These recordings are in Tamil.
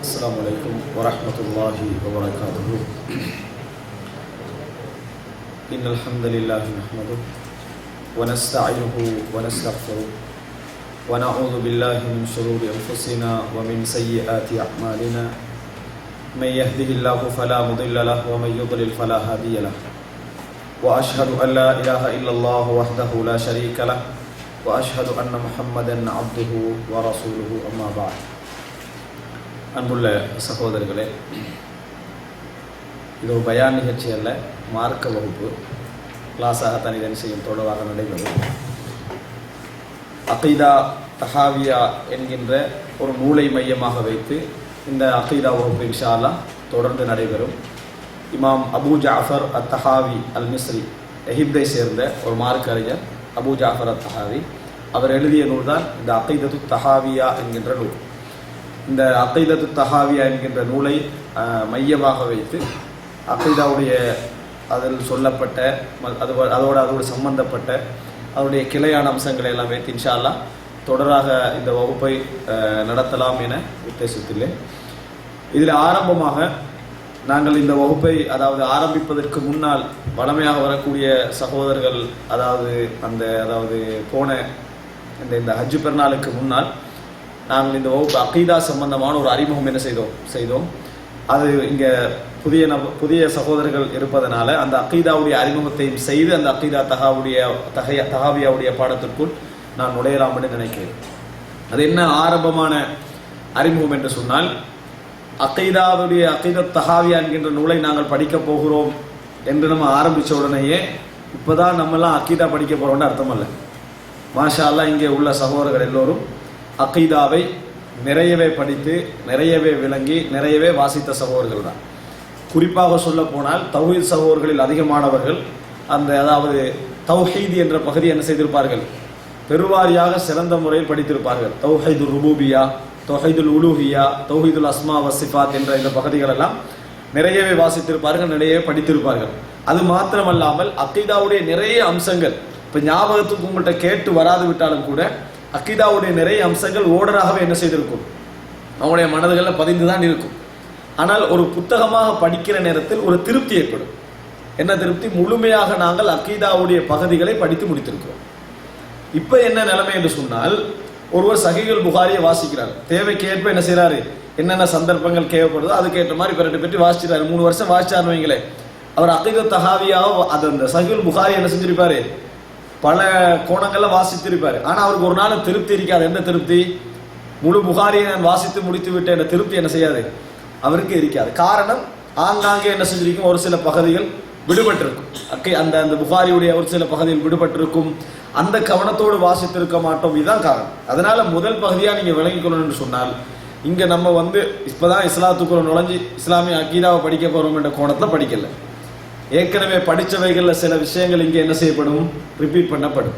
السلام عليكم ورحمة الله وبركاته. إن الحمد لله نحمده ونستعينه ونستغفره ونعوذ بالله من شرور أنفسنا ومن سيئات أعمالنا. من يهده الله فلا مضل له ومن يضلل فلا هادي له. وأشهد أن لا إله إلا الله وحده لا شريك له وأشهد أن محمدا عبده ورسوله. أما بعد. அன்புள்ள சகோதரர்களே, இது ஒரு பயான் நிகழ்ச்சி அல்ல, மார்க்க வகுப்பு கிளாஸாக தனிதனி செய்யும் தொடராக நடைபெறும். அகீதா தஹாவியா என்கின்ற ஒரு நூலை மையமாக வைத்து இந்த அகீதா வகுப்பு இன்ஷா அல்லாஹ் தொடர்ந்து நடைபெறும். இமாம் அபு ஜாஃபர் அத்தஹாவி அல் மிஸ்ரி, எகிப்தை சேர்ந்த ஒரு மார்க்க அறிஞர் அபு ஜாஃபர் அத்தஹாவி, அவர் எழுதிய நூல் தான் இந்த அகீதத்து தஹாவியா என்கின்ற நூல். இந்த அகீதத்து தஹாவியா என்கின்ற நூலை மையமாக வைத்து அகீதாவுடைய அதில் சொல்லப்பட்ட அதோடு சம்பந்தப்பட்ட அதனுடைய கிளையான அம்சங்களை எல்லாம் வைத்து இன்ஷா அல்லாஹ் தொடராக இந்த வகுப்பை நடத்தலாம் என உத்தேசித்துள்ளேன். இதில் ஆரம்பமாக நாங்கள் இந்த வகுப்பை ஆரம்பிப்பதற்கு முன்னால் வழமையாக வரக்கூடிய சகோதரர்கள் போன இந்த ஹஜ்ஜு பெருநாளுக்கு முன்னால் நாங்கள் இந்த வகுப்பு அகீதா சம்பந்தமான ஒரு அறிமுகம் என்ன செய்தோம். அது இங்கே புதிய சகோதரர்கள் இருப்பதனால அந்த அகீதாவுடைய அறிமுகத்தையும் செய்து அந்த அகீதா தஹாவியாவுடைய பாடத்திற்குள் நான் நுழையலாம் என்று நினைக்கிறேன். அது என்ன ஆரம்பமான அறிமுகம் என்று சொன்னால், அகீதா தஹாவியா என்கின்ற நூலை நாங்கள் படிக்கப் போகிறோம் என்று நம்ம ஆரம்பித்த உடனேயே இப்போதான் நம்மெல்லாம் அகீதா படிக்க போகிறோம்னு அர்த்தம் அல்ல. மாஷா அல்லாஹ், இங்கே உள்ள சகோதரர்கள் எல்லோரும் அகீதாவை நிறையவே படித்து நிறையவே விளங்கி நிறையவே வாசித்த சகோதரர்கள் தான். குறிப்பாக சொல்ல போனால் தௌஹீத் சகோதரர்களில் அதிகமானவர்கள் தௌஹீத் என்ற பகுதி என்ன செய்திருப்பார்கள், பெருவாரியாக சிறந்த முறையில் படித்திருப்பார்கள். தௌஹீதுல் ருபூபியா, தௌஹீதுல் உலூஹியா, தௌஹீதுல் அஸ்மா வ சிஃபாத் என்ற இந்த பகுதிகள் எல்லாம் நிறையவே வாசித்திருப்பார்கள், நிறையவே படித்திருப்பார்கள். அது மாத்திரமல்லாமல் அகீதாவுடைய நிறைய அம்சங்கள் இப்போ ஞாபகத்துக்கு உங்கள்கிட்ட கேட்டு வராது விட்டாலும் கூட அகீதாவுடைய நிறைய அம்சங்கள் ஓடராகவே என்ன செய்திருக்கும், அவங்களுடைய மனதுகளில் பதிந்து தான் இருக்கும். ஆனால் ஒரு புத்தகமாக படிக்கிற நேரத்தில் ஒரு திருப்தி ஏற்படும். என்ன திருப்தி? முழுமையாக நாங்கள் அகீதாவுடைய பகுதிகளை படித்து முடித்திருக்கிறோம். இப்போ என்ன நிலைமை என்று சொன்னால், ஒருவர் சஹீஹுல் புகாரியை வாசிக்கிறார், தேவைக்கு ஏற்ப என்ன செய்யறாரு, என்னென்ன சந்தர்ப்பங்கள் தேவைப்படுதோ அதுக்கேற்ற மாதிரி பெருட்டு வாசிச்சிட்டாரு. 3 வருஷம் வாசிச்சார் வைங்களே, அவர் அகீதா தஹாவியாவோ அந்த சஹீஹுல் புகாரி என்ன செஞ்சிருப்பாரு, பல கோணங்கள்ல வாசித்திருப்பாரு. ஆனா அவருக்கு ஒரு நாள் திருப்தி இருக்காது. எந்த திருப்தி? முழு புகாரியை நான் வாசித்து முடித்து விட்டேன் என்ற திருப்தி என்ன செய்யாது, அவருக்கு இருக்காது. காரணம், ஆங்காங்கே என்ன செஞ்சிருக்கும், ஒரு சில பகுதிகள் விடுபட்டிருக்கும். அந்த புகாரியுடைய ஒரு சில பகுதிகள் விடுபட்டிருக்கும். அந்த கவனத்தோடு வாசித்திருக்க மாட்டோம். இதுதான் காரணம். அதனால முதல் பகுதியா நீங்க விளங்கிக் கொள்ளணும்னு சொன்னால், இங்க நம்ம இப்பதான் இஸ்லாத்துக்குள்ள நுழைஞ்சி இஸ்லாமிய அகீதாவை படிக்க போறோம் என்ற கோணத்துல படிக்கல. ஏற்கனவே படித்தவைகளில் சில விஷயங்கள் இங்கே என்ன செய்யப்படும், ரிப்பீட் பண்ணப்படும்.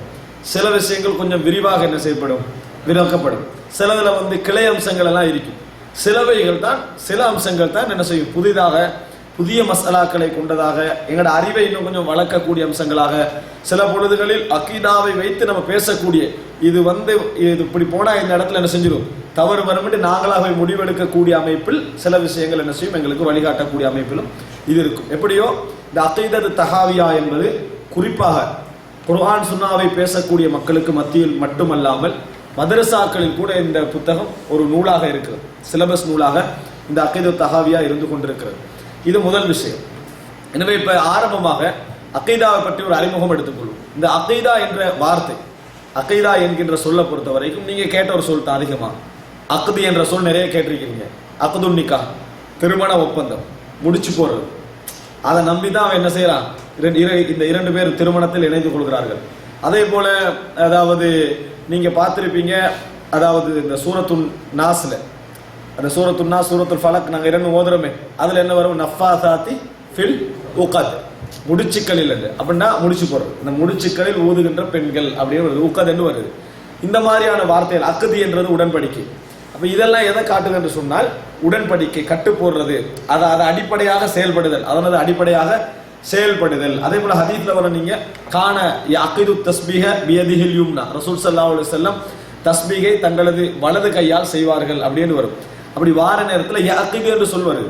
சில விஷயங்கள் கொஞ்சம் விரிவாக என்ன செய்யப்படும், விளக்கப்படும். சிலதில் கிளை அம்சங்கள் எல்லாம் இருக்கும். சில அம்சங்கள் தான் என்ன செய்யும், புதிய மசாலாக்களை கொண்டதாக, எங்களோட அறிவை இன்னும் கொஞ்சம் வளர்க்கக்கூடிய அம்சங்களாக, சில பொழுதுகளில் அகீதாவை வைத்து நம்ம பேசக்கூடிய இது இப்படி போனால் இந்த இடத்துல என்ன செஞ்சிடும், தவறு வரும்னு நாங்களாக முடிவெடுக்கக்கூடிய அமைப்பில் சில விஷயங்கள் என்ன செய்யும், எங்களுக்கு வழிகாட்டக்கூடிய அமைப்பிலும் இது இருக்கும். எப்படியோ இந்த அகீதத்து தஹாவியா என்பது குறிப்பாக குர்ஆன் சுன்னாவை பேசக்கூடிய மக்களுக்கு மத்தியில் மட்டுமல்லாமல் மதரசாக்களில் கூட இந்த புத்தகம் ஒரு நூலாக இருக்கிறது, சிலபஸ் நூலாக இந்த அகீதத்து தஹாவியா இருந்து கொண்டிருக்கிறது. இது முதல் விஷயம். எனவே இப்ப ஆரம்பமாக அகீதாவை பற்றி ஒரு அறிமுகம் எடுத்துக்கொள்ளும். இந்த அகீதா என்ற வார்த்தை, அகீதா என்கின்ற சொல்லை பொறுத்த வரைக்கும் நீங்க கேட்ட ஒரு சொல் தான் அதிகமா. அக்தி என்ற சொல் நிறைய கேட்டிருக்கீங்க. அக்துன் நிக்காஹ், திருமண ஒப்பந்தம், முடிச்சு போறது. அதை நம்பிதான் அவன் என்ன செய்யறான், இந்த 2 பேர் திருமணத்தில் இணைந்து கொள்கிறார்கள். அதே போல நீங்க பார்த்திருப்பீங்க, இந்த சூரத்துல் நாஸ்ல, அந்த சூரத்துல் நாஸ், சூரத்துல் ஃபலக் நாங்க 2 ஓதுறோமே, அதுல என்ன வரும், நஃபாசாத்தி ஃபில் உகத், முடிச்சுக்களில் அப்படின்னா முடிச்சு போடுறது, இந்த முடிச்சுக்களில் ஊதுகின்ற பெண்கள் அப்படின்னு வருது, உகத் என்று வருது. இந்த மாதிரியான வார்த்தைகள், அக்தி என்றது உடன்படிக்கை. அப்ப இதெல்லாம் எதை காட்டுது என்று சொன்னால், உடன்படிக்கை, கட்டு போடுறது, அதை அடிப்படையாக செயல்படுதல், அதனது அடிப்படையாக செயல்படுதல். அதே போல ஹதீஸ்ல வர நீங்க கான யஅகிது தஸ்பீஹ பியதிஹில் யும்னா, ரசூல் ஸல்லல்லாஹு அலைஹி வஸல்லம் தஸ்பீகை தங்களது வலது கையால் செய்வார்கள் அப்படின்னு வரும். அப்படி வார நேரத்தில் யஅகிது என்று சொல்வாரு,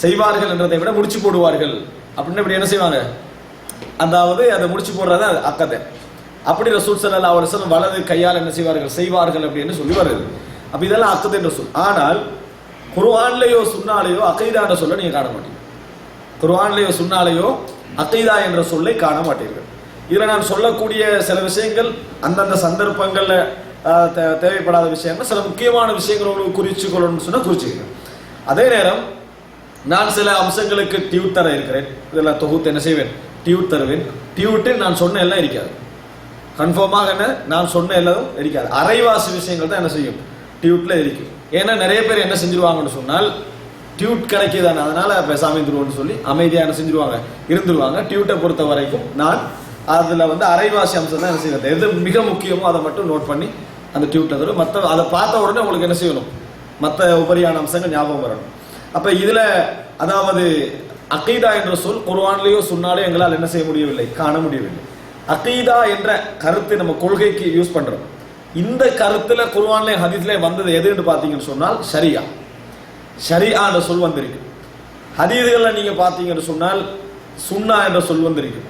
செய்வார்கள் என்றதை விட முடிச்சு போடுவார்கள் அப்படின்னு இப்படி என்ன செய்வாங்க, அதாவது அதை முடிச்சு போடுறத அக்கதை. அப்படி ரசூல் ஸல்லல்லாஹு அலைஹி வஸல்லம் வலது கையால் என்ன செய்வார்கள், செய்வார்கள் அப்படின்னு சொல்லி வருது. அப்ப இதெல்லாம் அக்கது என்று சொல். ஆனால் குர்ஆன்லயோ சுன்னாலேயோ அகீதா என்ற சொல்ல நீங்க காண மாட்டீங்க. குர்ஆன்லயோ சுன்னாலேயோ அகீதா என்ற சொல்லை காண மாட்டீர்கள். இதுல நான் சொல்லக்கூடிய சில விஷயங்கள் அந்தந்த சந்தர்ப்பங்கள்ல தேவைப்படாத விஷயங்கள், சில முக்கியமான விஷயங்களோடு குறிச்சு கொள்ளணும்னு சொன்னா குறிச்சுக்கிறேன். அதே நேரம் நான் சில அம்சங்களுக்கு டியூட் தர இருக்கிறேன். இதெல்லாம் தொகுத்து என்ன செய்வேன், டியூட் தருவேன். டியூட்டு நான் சொன்ன எல்லாம் இருக்காது, கன்ஃபார்மாக என்ன நான் சொன்ன எல்லாம் இருக்காது. அரைவாசி விஷயங்கள் தான் என்ன செய்யும், டியூட்ல இருக்கு. ஏன்னா நிறைய பேர் என்ன செஞ்சிருவாங்கன்னு சொன்னால், டியூட் கிடைக்குதானே அதனால பேசாம இருந்துருவோம்னு சொல்லி அமைதியா என்ன செஞ்சிருவாங்க, இருந்துருவாங்க. டியூட்டை பொறுத்த வரைக்கும் நான் அதுல அரைவாசி அம்சம் தான் என்ன செய்வது, எது மிக முக்கியமோ அதை மட்டும் நோட் பண்ணி அந்த டியூட்ல தரும். மற்ற அதை பார்த்த உடனே உங்களுக்கு என்ன செய்யணும், மற்ற உபரியான அம்சங்கள் ஞாபகம் வரணும். அப்ப இதுல அதாவது அகீதா என்ற சொல் குர்ஆன்லயோ சுன்னாலயோ எங்களால் என்ன செய்ய முடியவில்லை, காண முடியவில்லை. அகீதா என்ற கருத்து நம்ம கொள்கைக்கு யூஸ் பண்றோம். இந்த கருத்துல குர்ஆன்ல ஹதீஸ்ல வந்தது எதுன்னு பாத்தீங்கன்னு சொன்னால் ஷரியா. ஷரியா என்ற சொல் வந்திருக்கு. ஹதீஸ்கள்ல நீங்க பாத்தீங்கன்னு சொன்னால் சுன்னா என்ற சொல் வந்திருக்கு,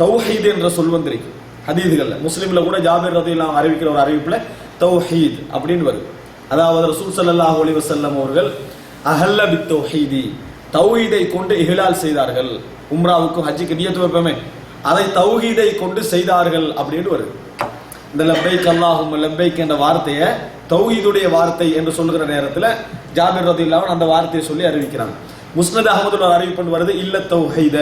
தௌஹீத் என்ற சொல் வந்திருக்கு. ஹதீஸ்கள்ல முஸ்லிம்ல கூட ஜாபிர் ரலியல்லாஹு அன்ஹு அறிவிக்கிற ஒரு அறிவிப்புல தௌஹீத் அப்படின்னு வருது. அதாவது ரசூல் ஸல்லல்லாஹு அலைஹி வஸல்லம் அவர்கள் அஹல்ல பித் தௌஹீதி, தௌஹீதை கொண்டு இஹ்லால் செய்தார்கள். உம்ராவுக்கும் ஹஜ்ஜுக்கு நியத்து வைப்போமே, அதை தௌஹீதை கொண்டு செய்தார்கள் அப்படின்னு வருது. இந்த லப்பைக் அல்லாஹும்ம லப்பைக் என்ற வார்த்தையை தௌஹீதுடைய வார்த்தை என்று சொல்லுகிற நேரத்தில் ஜாபிர் ரலியல்லாஹு அன்ஹு அந்த வார்த்தையை சொல்லி அறிவிக்கிறாங்க. முஸ்னத் அஹ்மதுல அறிவிப்பு வருது, இல்ல தௌஹீத,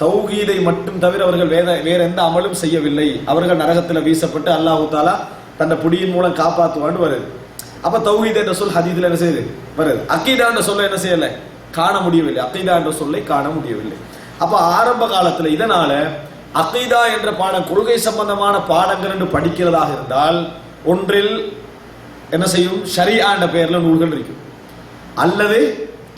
தௌஹீதை மட்டும் தவிர அவர்கள் வேற எந்த அமலும் செய்யவில்லை, அவர்கள் நரகத்தில் வீசப்பட்டு அல்லாஹு தஆலா தன்னை புடியின் மூலம் காப்பாற்றுவான்னு வருது. அப்ப தௌஹீத் என்ற சொல் ஹதீஸ்ல என்ன செய்யுது வருது. அகீதா என்ற சொல்ல என்ன செய்யல, காண முடியவில்லை. அகீதா என்ற சொல்லை காண முடியவில்லை. அப்ப ஆரம்ப காலத்துல இதனால அகீதா என்ற பாடம், கொள்கை சம்பந்தமான பாடங்கள் என்று படிக்கிறதாக இருந்தால் ஒன்றில் என்ன செய்யும், ஷரியா என்ற பெயர்ல நூல்கள் இருக்கும், அல்லது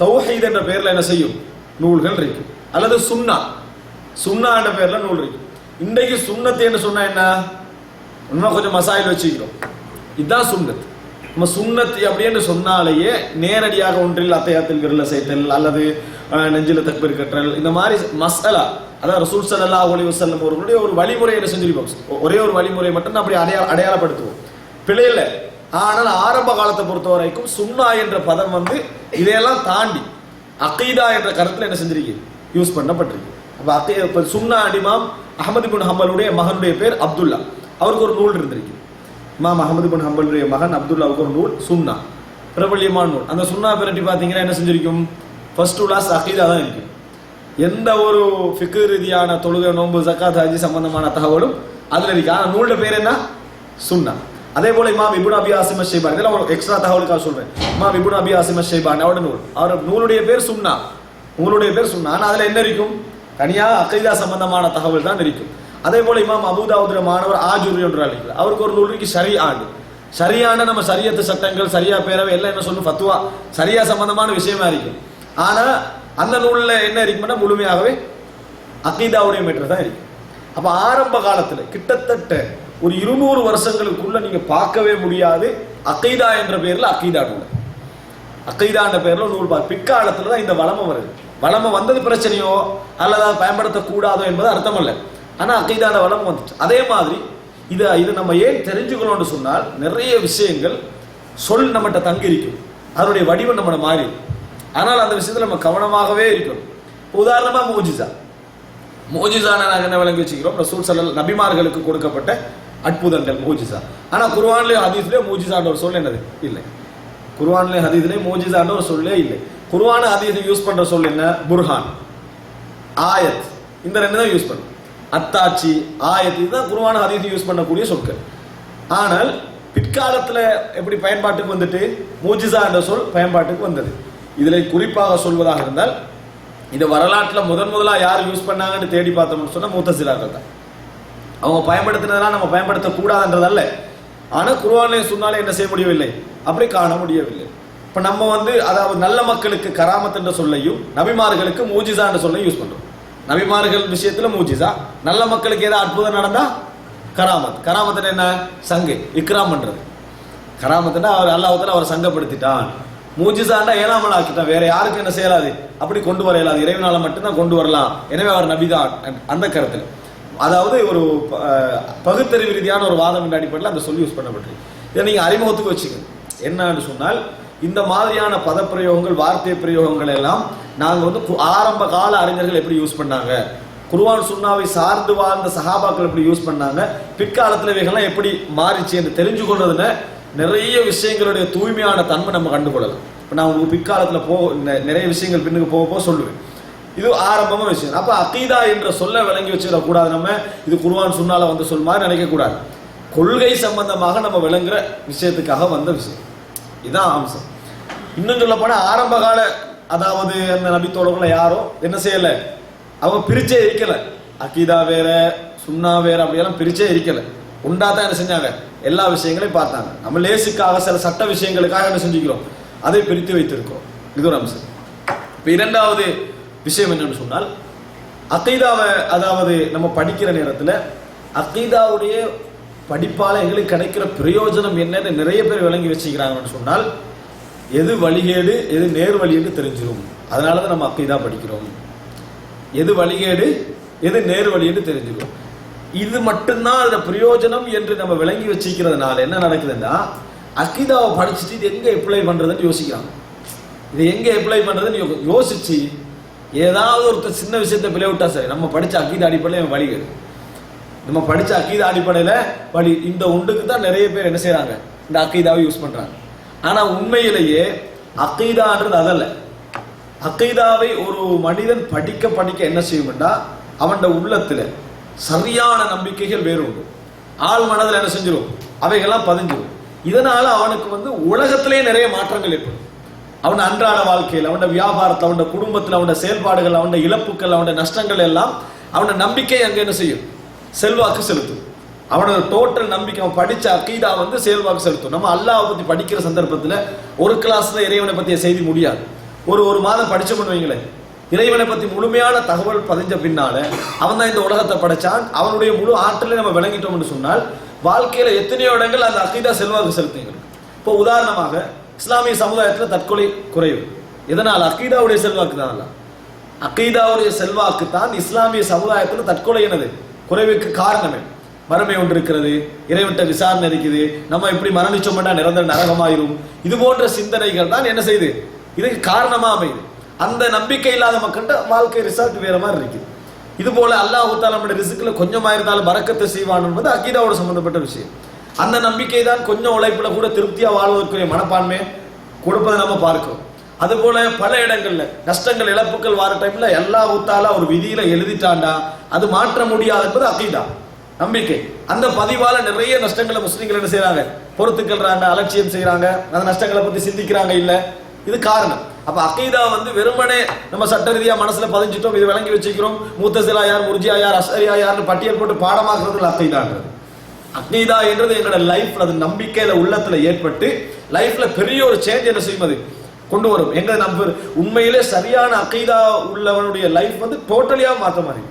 தௌஹீத் என்ற பெயர்ல என்ன செய்யும் நூல்கள் இருக்கும், அல்லது சுன்னா என்ற பெயர்ல நூல் இருக்கும். இன்றைக்கு சுன்னத் என்று சொன்னா என்ன, இன்னும் கொஞ்சம் மசாயில் வச்சுக்கிறோம், இதுதான் சுன்னத். நம்ம சுன்னத் அப்படின்னு சொன்னாலேயே நேரடியாக ஒன்றில் அத்தையாத்தில் விரல செய்தல் அல்லது நெஞ்சில தக்பீர் கற்றல், இந்த மாதிரி மஸ்அலா, அதாவது ரசூல் ஸல்லல்லாஹு அலைஹி வஸல்லம் அவர்களுடைய ஒரு வழிமுறை என்ன செஞ்சிருப்போம், ஒரே ஒரு வழிமுறை மட்டும் அப்படி அடையாளப்படுத்துவோம், பிழை இல்லை. ஆனால் ஆரம்ப காலத்தை பொறுத்த வரைக்கும் சுன்னா என்ற பதம் இதையெல்லாம் தாண்டி அகீதா என்ற கருத்துல என்ன செஞ்சிருக்கு, யூஸ் பண்ணப்பட்டிருக்கு. அப்ப சுன்னா இமாம் அஹ்மது பின் ஹம்பலுடைய மகனுடைய பேர் அப்துல்லா, அவருக்கு ஒரு நூல் இருந்திருக்கு. இமாம் அஹ்மது பின் ஹம்பலுடைய மகன் அப்துல்லாவுக்கு ஒரு நூல் சுன்னா, பிரபல்யமான நூல். அந்த சுன்னா பிரட்டி பார்த்தீங்கன்னா என்ன செஞ்சிருக்கும், ஃபர்ஸ்ட் கிளாஸ் அகீதா தான் இருக்கும். எந்த ஒரு ஃபிக்ஹ் ரீதியான தொழுகை, நோன்பு, ஜக்காத், ஹஜ் சம்பந்தமான தகவலும் அதுல இருக்கு. ஆனா நூலோட பேர் என்ன, சுன்னா. அதே போல இமாம் இப்னு அபி ஆசிம் அஷ்-ஷைபானி, இதெல்லாம் ஒரு எக்ஸ்ட்ரா தகவலுக்காக சொல்றேன். இமாம் இப்னு அபி ஆசிம் அஷ்-ஷைபானி அவரோட நூல், அவர் நூலுடைய பேர் சுன்னா, நூலுடைய பேர் சுன்னா. ஆனா அதுல என்ன இருக்கும், தனியா அகீதா சம்பந்தமான தகவல் தான் இருக்கும். அதே போல இமாம் அபூ தாவூதுடைய மாணவர் ஆஜூரி என்ற அவருக்கு ஒரு நூல் இருக்கு, ஷரிஆண்டு. ஷரியான நம்ம ஷரியத்து சட்டங்கள், சரியா பேரவை எல்லாம் என்ன சொல்லும், ஃபத்வா, சரியா சம்பந்தமான விஷயமா இருக்கும். ஆனா அந்த நூல்ல என்ன இருக்குன்னா முழுமையாகவே அகீதாவுடைய மேட்டர் தான் இருக்கு. அப்ப ஆரம்ப காலத்துல கிட்டத்தட்ட ஒரு 200 வருஷங்களுக்குள்ள நீங்க பார்க்கவே முடியாது அகீதா என்ற பெயர்ல அகீதா நூல், அகீதா என்ற பெயர்ல நூல். பிற்காலத்துல தான் இந்த வளமை வருது. வளமை வந்தது பிரச்சனையோ அல்லது பயன்படுத்தக்கூடாதோ என்பது அர்த்தம் அல்ல. ஆனா அகீதான வளம் வந்துச்சு. அதே மாதிரி இதை நம்ம ஏன் தெரிஞ்சுக்கணும்னு சொன்னால், நிறைய விஷயங்கள் சொல் நம்மகிட்ட தங்கி இருக்கும், அதனுடைய வடிவம் நம்ம மாறி. ஆனால் அந்த விஷயத்துல நம்ம கவனமாகவே இருக்கணும். உதாரணமா மோஜிசா நாங்கள் என்ன விளங்கி வச்சுக்கிறோம், ரசூல் ஸல்லல்லாஹு நபிமார்களுக்கு கொடுக்கப்பட்ட அற்புதங்கள் மோஜிசா. ஆனா குர்ஆன்லயே ஹதீஸ்லயே மோஜிசான்ற ஒரு சொல் என்னது இல்லை. குர்ஆன்லயே ஹதீஸ்லயே மோஜிசான்ற ஒரு சொல்லே இல்லை. குர்ஆன் ஹதீஸ் யூஸ் பண்ற சொல் என்ன, புர்ஹான், ஆயத், இந்த ரெண்டு தான் யூஸ் பண்ணும். அத்தாட்சி, ஆயத், இதுதான் குர்ஆன் ஹதீஸ் யூஸ் பண்ணக்கூடிய சொற்கள். ஆனால் பிற்காலத்துல எப்படி பயன்பாட்டுக்கு வந்துட்டு மோஜிசா என்ற சொல் பயன்பாட்டுக்கு வந்தது. இதுல குறிப்பாக சொல்வதாக இருந்தால், இதை வரலாற்றில் முதலா யார் யூஸ் பண்ணாங்கன்னு தேடி பார்த்தோம்னு சொன்னா முத்தசிலாக்கள் தான். அவங்க பயன்படுத்தினதெல்லாம் நம்ம பயன்படுத்தக்கூடாதுன்றதல்ல, ஆனா குர்ஆன்ல சொன்னாலே என்ன செய்ய முடியவில்லை, அப்படி காண முடியவில்லை. இப்ப நம்ம அதாவது நல்ல மக்களுக்கு கராமத் என்ற சொல்லையும் நபிமார்களுக்கு மூஜிசா என்ற சொல்லையும் யூஸ் பண்றோம். நபிமார்கள் விஷயத்துல மூஜிசா, நல்ல மக்களுக்கு ஏதாவது அற்புதம் நடந்தா கராமத். கராமத் என்ன, சங்கு, இக்ராம் பண்றது. கராமத்னா அவர் அல்லாஹ் தஆலா அவரை சங்கப்படுத்திட்டான், மூஜிசாண்டா ஏழாமல் ஆக்கிட்டான், வேற யாருக்கு என்ன செய்யலாது, அப்படி கொண்டு வர இயலாது, இறைவனால மட்டும்தான் கொண்டு வரலாம், எனவே அவர் நபிதான் அந்த கருத்தில். அதாவது ஒரு பகுத்தறிவு ரீதியான ஒரு வாதம் என்ற அடிப்படையில் அந்த சொல்லி யூஸ் பண்ணப்பட்டிருக்கு. இதை நீங்க அறிமுகத்துக்கு வச்சுக்கணும். என்னன்னு சொன்னால் இந்த மாதிரியான பதப்பிரயோகங்கள் வார்த்தை பிரயோகங்கள் எல்லாம் நாங்க வந்து ஆரம்ப கால அறிஞர்கள் எப்படி யூஸ் பண்ணாங்க, குர்ஆன் சுன்னாவை சார்ந்து வாழ்ந்த சஹாபாக்கள் எப்படி யூஸ் பண்ணாங்க, பிற்காலத்தில் இவைகள்லாம் எப்படி மாறிச்சு என்று தெரிஞ்சு கொள்றதுல நிறைய விஷயங்களுடைய தூய்மையான தன்மை நம்ம கண்டுகொள்ளலாம். இப்போ நான் உங்களுக்கு பிற்காலத்தில் நிறைய விஷயங்கள் பின்னுக்கு போக சொல்லுவேன். இது ஆரம்பமான விஷயம். அப்ப அகீதா என்ற சொல்ல விளங்கி வச்சிடக்கூடாது. நம்ம இது குர்ஆன் சுன்னால வந்து சொல் மாதிரி நினைக்கக்கூடாது. கொள்கை சம்பந்தமாக நம்ம விளங்குற விஷயத்துக்காக வந்த விஷயம், இதுதான் அம்சம். இன்னும் சொல்ல போனா ஆரம்ப கால அதாவது அந்த நபித்தோழர்களை யாரோ என்ன செய்யல, அவங்க பிரிச்சே இருக்கல, அகீதா வேற சுன்னா வேற அப்படியெல்லாம் பிரிச்சே இருக்கல, உண்டாதான் என்ன செஞ்சாங்க, எல்லா விஷயங்களையும் பார்த்தாங்க. நம்ம லேசுக்காக சில சட்ட விஷயங்களுக்காக என்ன செஞ்சுக்கிறோம், அதை பிரித்து வைத்திருக்கிறோம். இது ஒரு அம்சம். இப்ப இரண்டாவது விஷயம் என்னன்னு சொன்னால் அகீதாவை அதாவது நம்ம படிக்கிற நேரத்தில் அகீதாவுடைய படிப்பால எங்களுக்கு கிடைக்கிற பிரயோஜனம் என்னன்னு நிறைய பேர் விளங்கி வச்சுக்கிறாங்கன்னு சொன்னால் எது வழிகேடு எது நேர் வழி என்று தெரிஞ்சிடும். அதனால தான் நம்ம அகீதா படிக்கிறோம். எது வழிகேடு எது நேர் வழி என்று தெரிஞ்சிடும். இது மட்டும்தான் அதோட பிரயோஜனம் என்று நம்ம விளங்கி வச்சுக்கிறதுனால என்ன நடக்குதுன்னா அகீதாவை படிச்சுட்டு இது எங்க அப்ளை பண்றதுன்னு யோசிக்கிறாங்க. இது எங்க அப்ளை பண்றதுன்னு யோசிச்சு ஏதாவது ஒரு சின்ன விஷயத்தை பிள்ளை விட்டா சரி, நம்ம படிச்ச அகீதா அடிப்படையில் வழிகேடு, நம்ம படிச்ச அகீதா அடிப்படையில வழி, இந்த ஒன்றுக்கு தான் நிறைய பேர் என்ன செய்யறாங்க, இந்த அகீதாவை யூஸ் பண்றாங்க. ஆனா உண்மையிலேயே அகீதான்றது அதல்ல. அகீதாவை ஒரு மனிதன் படிக்க படிக்க என்ன செய்யும்னா அவன் உள்ளத்துல சரியான நம்பிக்கைகள் வேறு உண்டு, ஆள் மனதில் என்ன செஞ்சிடும், அவைகள்லாம் பதிஞ்சிடும். இதனால அவனுக்கு வந்து உலகத்திலேயே நிறைய மாற்றங்கள் ஏற்படும். அவன் அன்றாட வாழ்க்கையில், அவன் வியாபாரத்தில், அவன் குடும்பத்தில், அவன் செயல்பாடுகள், அவன் இழப்புகள், அவன் நஷ்டங்கள் எல்லாம் அவன் நம்பிக்கை அங்கே என்ன செய்யும், செல்வாக்கு செலுத்தும். அவனோட டோட்டல் நம்பிக்கை, அவன் படிச்ச அகீதா வந்து செல்வாக்கு செலுத்தும். நம்ம அல்லாஹ் பத்தி படிக்கிற சந்தர்ப்பத்தில் ஒரு கிளாஸ்ல இறைவனை பத்திய செய்தி முடியாது. ஒரு மாதம் படிச்சோம்னு வைங்களேன், இறைவனை பத்தி முழுமையான தகவல் பதிஞ்ச பின்னால அவன் தான் இந்த உலகத்தை படைச்சான், அவனுடைய முழு ஆற்றலை நம்ம விளங்கிட்டோம்னு சொன்னால் வாழ்க்கையில எத்தனையோ இடங்கள் அந்த அகீதா செல்வாக்கு செலுத்துங்க. இப்போ உதாரணமாக இஸ்லாமிய சமுதாயத்தில் தற்கொலை குறைவு, எதனால்? அகீதாவுடைய செல்வாக்கு தான். அகீதாவுடைய செல்வாக்கு தான் இஸ்லாமிய சமுதாயத்தில் தற்கொலை என்னது குறைவுக்கு காரணமே. மறுமை ஒன்று இருக்கிறது, இறைவன்ட்ட விசாரணை இருக்குது, நம்ம இப்படி மரணிச்சோம்னா நிரந்தர நரகமாயிரும், இது போன்ற சிந்தனைகள் தான் என்ன செய்யுது, இதுக்கு காரணமா அமையுது. அந்த நம்பிக்கை இல்லாத மக்கள்கிட்ட வாழ்க்கை ரிசல்ட் வேற மாதிரி இருக்குது. இது போல அல்லாஹ் தஆலா நம்முடைய ரிஸ்க்ல கொஞ்சமா இருந்தாலும் பரக்கத்தை செய்வான் என்பது அகீதாவோட சம்பந்தப்பட்ட விஷயம். அந்த நம்பிக்கை தான் கொஞ்சம் உழைப்புல கூட திருப்தியா வாழ்வதற்குரிய மனப்பான்மை கொடுப்பதை நம்ம பார்க்கிறோம். அதுபோல பல இடங்கள்ல நஷ்டங்கள் இழப்புகள் வர டைம்ல அல்லாஹ் தஆலா ஒரு விதியில எழுதிட்டாண்டா அது மாற்ற முடியாது என்பது அகீதா நம்பிக்கை. அந்த பதிவால நிறைய நஷ்டங்களை முஸ்லிம்கள் என்ன செய்யறாங்க, பொறுத்துக்கிறாங்க, அலட்சியம் செய்யறாங்க, அந்த நஷ்டங்களை பத்தி சிந்திக்கிறாங்க இல்ல, இது காரணம். அப்ப அகீதா வந்து வெறுமனே நம்ம சட்ட ரீதியா மனசுல பதிஞ்சிட்டோம், இது விளங்கி வச்சுக்கிறோம், முத்தசிலா யார், முர்ஜியா யார், அஷ்அரியா யார்னு பட்டியல் போட்டு பாடமாக்குறது அகீதான்றது. அகீதா என்றது எங்களோட லைஃப்ல அது நம்பிக்கையில உள்ளத்துல ஏற்பட்டு லைஃப்ல பெரிய ஒரு சேஞ்ச் என்ன செய்யும், அது கொண்டு வரும். எங்க நம்ம உண்மையிலே சரியான அகீதா உள்ளவனுடைய லைஃப் வந்து டோட்டலியா மாற்ற மாதிரி.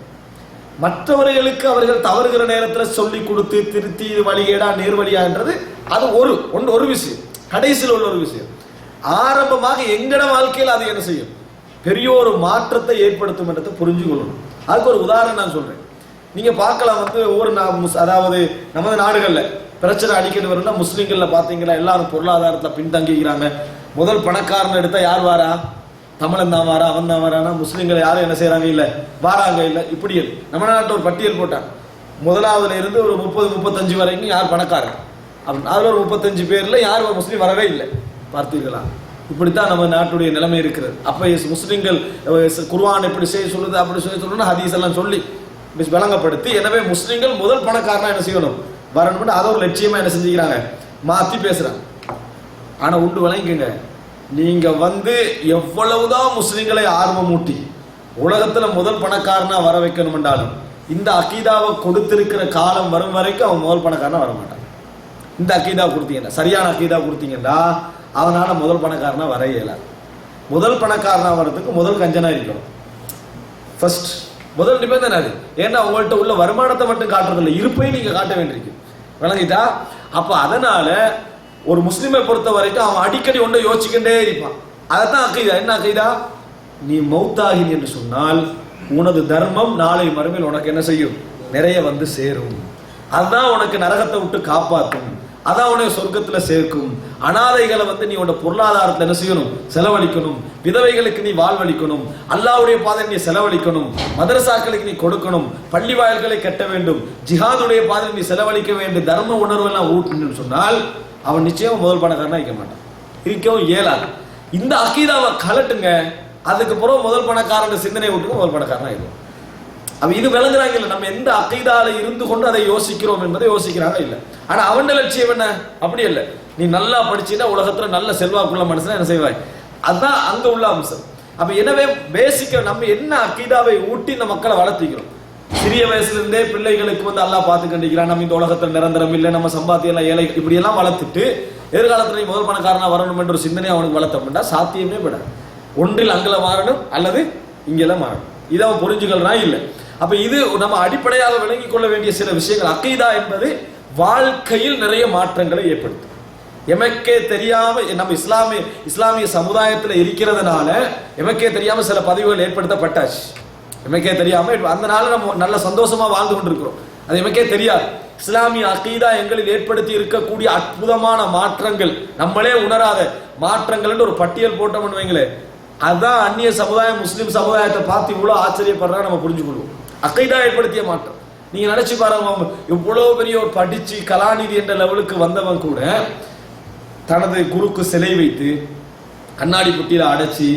மற்றவர்களுக்கு அவர்கள் தவறுகிற நேரத்தில் சொல்லி கொடுத்து திருத்தி வழிகேடா நேர்வழியான்றது அது ஒரு விஷயம், கடைசியில் உள்ள ஒரு விஷயம். ஆரம்பமாக எங்கட வாழ்க்கையில் அது என்ன செய்யும், பெரிய ஒரு மாற்றத்தை ஏற்படுத்தும் என்றதை புரிஞ்சு கொள்ளணும். அதுக்கு ஒரு உதாரணம் நான் சொல்றேன். நீங்க பார்க்கலாம் வந்து அதாவது நமது நாடுகள்ல பிரச்சனை அடிக்கடி வரும்னா முஸ்லிம்கள்ல பாத்தீங்களா எல்லாரும் பொருளாதாரத்துல பின்தங்கிக்கிறாங்க. முதல் பணக்காரன் எடுத்தா யார் வாரா, தமிழன் தான் வாரா, அவன் தான் வாரானா, முஸ்லிம்கள் யாரும் என்ன செய்யறாங்க இல்ல, வாராங்க இல்ல. இப்படி நம்ம நாட்டில் ஒரு பட்டியல் போட்டாங்க, முதலாவதுல இருந்து ஒரு 30-35 வரைக்கும் யார் பணக்காரன், அதுல ஒரு 35 பேர்ல யார் ஒரு முஸ்லீம் வரவே இல்லை. பார்த்தீர்களா? இப்படித்தான் நம்ம நாட்டுடைய நிலைமை இருக்கிறது. அப்ப முஸ்லிம்கள் குர்ஆன் எப்படி செய்ய சொல்லுது, அப்படி செய்ய சொல்லணும், ஹதீஸ் எல்லாம் சொல்லி விளங்கப்படுத்தி, எனவே முஸ்லிம்கள் முதல் பணக்காரனா என்ன செய்யணும், வரணும், அதை ஒரு லட்சியமா என்ன செஞ்சுக்கிறாங்க, மாத்தி பேசுறாங்க. ஆனா உண்டு விளங்கிக்கங்க, நீங்க வந்து எவ்வளவுதான் முஸ்லிம்களை ஆர்வம் ஊட்டி உலகத்துல முதல் பணக்காரனா வர வைக்கணும் என்றாலும் இந்த அகீதாவை கொடுத்திருக்கிற காலம் வரும் வரைக்கும் அவன் முதல் பணக்காரனா வர மாட்டான். இந்த அகீதா கொடுத்தீங்கன்னா, சரியான அகீதா கொடுத்தீங்கன்னா அவனால முதல் பணக்காரனா வர இயலாது. முதல் பணக்காரனா வர்றதுக்கு முதல் கஞ்சனா இருக்கணும். ஃபர்ஸ்ட் முதல் நிபந்தனை அது. ஏன்னா உங்கள்கிட்ட உள்ள வருமானத்தை மட்டும் காட்டுறதில்லை, இருப்பையும் நீங்க காட்ட வேண்டியிருக்கு. விளங்கிட்டா? அப்ப அதனால ஒரு முஸ்லிமை பொறுத்த வரைக்கும் அவன் அடிக்கடி ஒன்றை யோசிச்சுக்கிட்டே இருப்பான். அதைத்தான் அக்கீதா. என்ன அக்கீதா? நீ மௌத்தாகி என்று சொன்னால் உனது தர்மம் நாளை மறுமையில் உனக்கு என்ன செய்யும்? நிறைய வந்து சேரும். அதுதான் உனக்கு நரகத்தை விட்டு காப்பாற்றும், அதான் உனக்கு சொர்க்கத்துல சேர்க்கும். அனாதைகளை வந்து நீ உன்னோட பொருளாதாரத்தை என்ன செய்யணும்? செலவழிக்கணும். விதவைகளுக்கு நீ வாழ்வழிக்கணும். அல்லாஹ்வுடைய பாதையில் நீ செலவழிக்கணும். மதரசாக்களுக்கு நீ கொடுக்கணும். பள்ளி வாயில்களை கட்ட வேண்டும். ஜிஹாதுடைய பாதையில் நீ செலவழிக்க வேண்டும். தர்ம உணர்வு எல்லாம் ஊட்டணும்னு சொன்னால் அவன் நிச்சயம் முதல் பணக்காரனா இருக்க மாட்டான், இருக்கவும் இயலாது. இந்த அக்கீதாவை கலட்டுங்க, அதுக்கு பிறகு முதல் பணக்காரன் சிந்தனை விட்டு முதல் பணக்காரனா இருக்கும். அப்ப இது விளங்குறாங்க இல்ல, நம்ம எந்த அக்கீதால இருந்து கொண்டு அதை யோசிக்கிறோம் என்பதை யோசிக்கிறாங்க இல்ல. ஆனா அவன் லட்சியம் என்ன? அப்படி இல்ல, நீ நல்லா படிச்சீன்னா உலகத்துல நல்ல செல்வாக்குள்ள மனுஷனா என்ன செய்வாய், அதுதான் அங்க உள்ள அம்சம். அப்ப எனவே பேசிக்க நம்ம என்ன அக்கீதாவை ஊட்டி இந்த மக்களை வளர்த்திக்கிறோம். சிறிய வயசுல இருந்தே பிள்ளைகளுக்கு வந்து அல்லாஹ் பார்த்து கண்டிக்கிறான், நம்ம இந்த உலகத்துல நிரந்தரம் இல்லை, நம்ம சம்பாத்தியம் ஏழை, இப்படி எல்லாம் வளர்த்துட்டு எதிர்காலத்துல நீ முதல் பணக்காரனா வரணும் என்ற ஒரு சிந்தனை அவனுக்கு வளர்த்தோம்னா சாத்தியமே விட ஒன்றில் அங்கல மாறணும் அல்லது இங்கெல்லாம் மாறணும். இதை அவன் புரிஞ்சுக்கலாம் இல்லை. அப்ப இது நம்ம அடிப்படையாக விளங்கிக் கொள்ள வேண்டிய சில விஷயங்கள். அக்கீதா என்பது வாழ்க்கையில் நிறைய மாற்றங்களை ஏற்படுத்தும். எமக்கே தெரியாம நம்ம இஸ்லாமிய சமுதாயத்தில் இருக்கிறதுனால எமக்கே தெரியாம சில பதிவுகள் ஏற்படுத்தப்பட்டாச்சு. எமக்கே தெரியாம அதனால நம்ம நல்ல சந்தோஷமா வாழ்ந்து கொண்டிருக்கிறோம். அது எமக்கே தெரியாது. இஸ்லாமிய அக்கீதா எங்களில் ஏற்படுத்தி இருக்கக்கூடிய அற்புதமான மாற்றங்கள், நம்மளே உணராத மாற்றங்கள் ஒரு பட்டியல் போட்டோம்னு வைங்களேன், அதான் அந்நிய சமுதாயம் முஸ்லிம் சமுதாயத்தை பார்த்து இவ்வளவு ஆச்சரியப்படுறா நம்ம புரிஞ்சுக்கொள்வோம். அக்கீதா ஏற்படுத்திய மாற்றம் நீங்க நினைச்சு பாருங்க. இவ்வளவு பெரிய ஒரு படிச்சு கலாநிதி என்ற லெவலுக்கு வந்தவன் கூட தனது குருக்கு சிலை வைத்து கண்ணாடி புட்டியில அடைச்சி